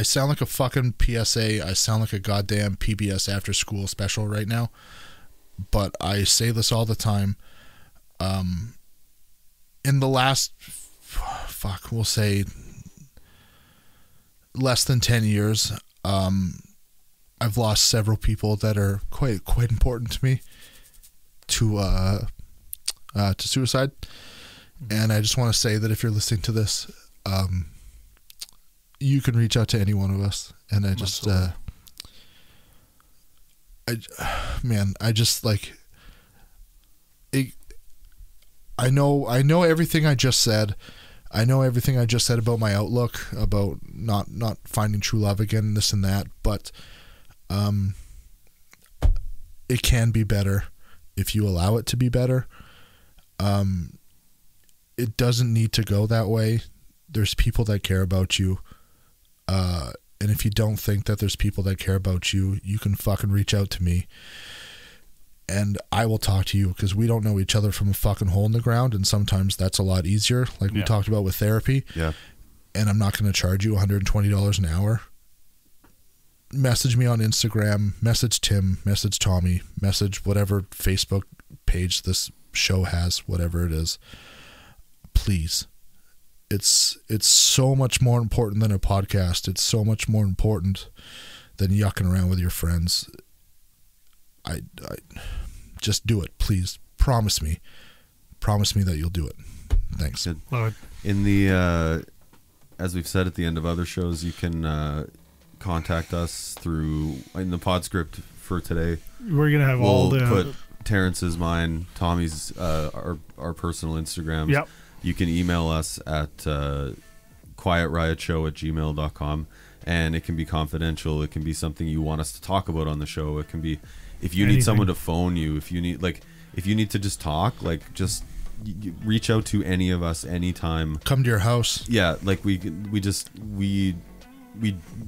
sound like a fucking PSA. I sound like a goddamn PBS after school special right now, but I say this all the time. In the last, we'll say less than 10 years, I've lost several people that are quite important to me to suicide. And I just want to say that if you're listening to this, you can reach out to any one of us. And I just, I just, like, I know everything I just said. I know everything I just said about my outlook, about not finding true love again, this and that, but it can be better if you allow it to be better. It doesn't need to go that way. There's people that care about you. And if you don't think that there's people that care about you, you can fucking reach out to me. And I will talk to you, because we don't know each other from a fucking hole in the ground, and sometimes that's a lot easier, like we talked about with therapy. Yeah. And I'm not going to charge you $120 an hour. Message me on Instagram, message Tim, message Tommy, message whatever Facebook page this show has, whatever it is. Please. It's so much more important than a podcast. It's so much more important than yucking around with your friends. I just do it, please. Promise me that you'll do it. Thanks. Good. Love it. In the as we've said at the end of other shows, you can contact us through in the pod script for today. We're gonna have all We'll the put Terrance's, mine, Tommy's, our personal Instagrams. Yep. You can email us at quietriotshow@gmail.com, and it can be confidential. It can be something you want us to talk about on the show. It can be if you need someone to phone you, if you need to just talk, like just reach out to any of us anytime. Come to your house. Yeah, like we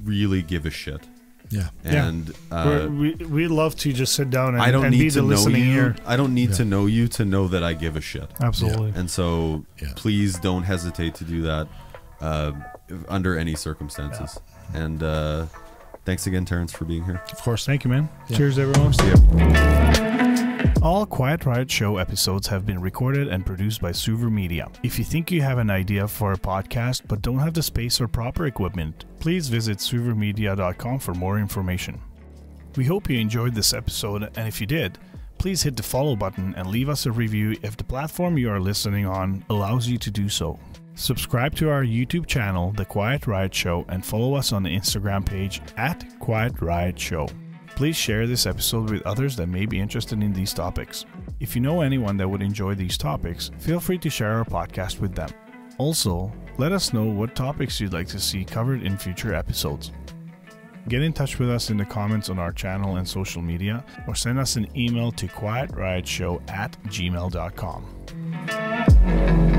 really give a shit. Yeah. And we love to just sit down and, I don't and need be to the know listening you. ear. I don't need to know you to know that I give a shit. Absolutely. And so Yeah. please don't hesitate to do that under any circumstances. Yeah. And thanks again, Terrance, for being here. Of course. Thank you, man. Yeah. Cheers, everyone. See ya. All Quiet Riot Show episodes have been recorded and produced by Suver Media. If you think you have an idea for a podcast but don't have the space or proper equipment, please visit suvermedia.com for more information. We hope you enjoyed this episode, and if you did, please hit the follow button and leave us a review if the platform you are listening on allows you to do so. Subscribe to our YouTube channel, The Quiet Riot Show, and follow us on the Instagram page @QuietRiotShow. Please share this episode with others that may be interested in these topics. If you know anyone that would enjoy these topics, feel free to share our podcast with them. Also, let us know what topics you'd like to see covered in future episodes. Get in touch with us in the comments on our channel and social media, or send us an email to quietriotshow@gmail.com.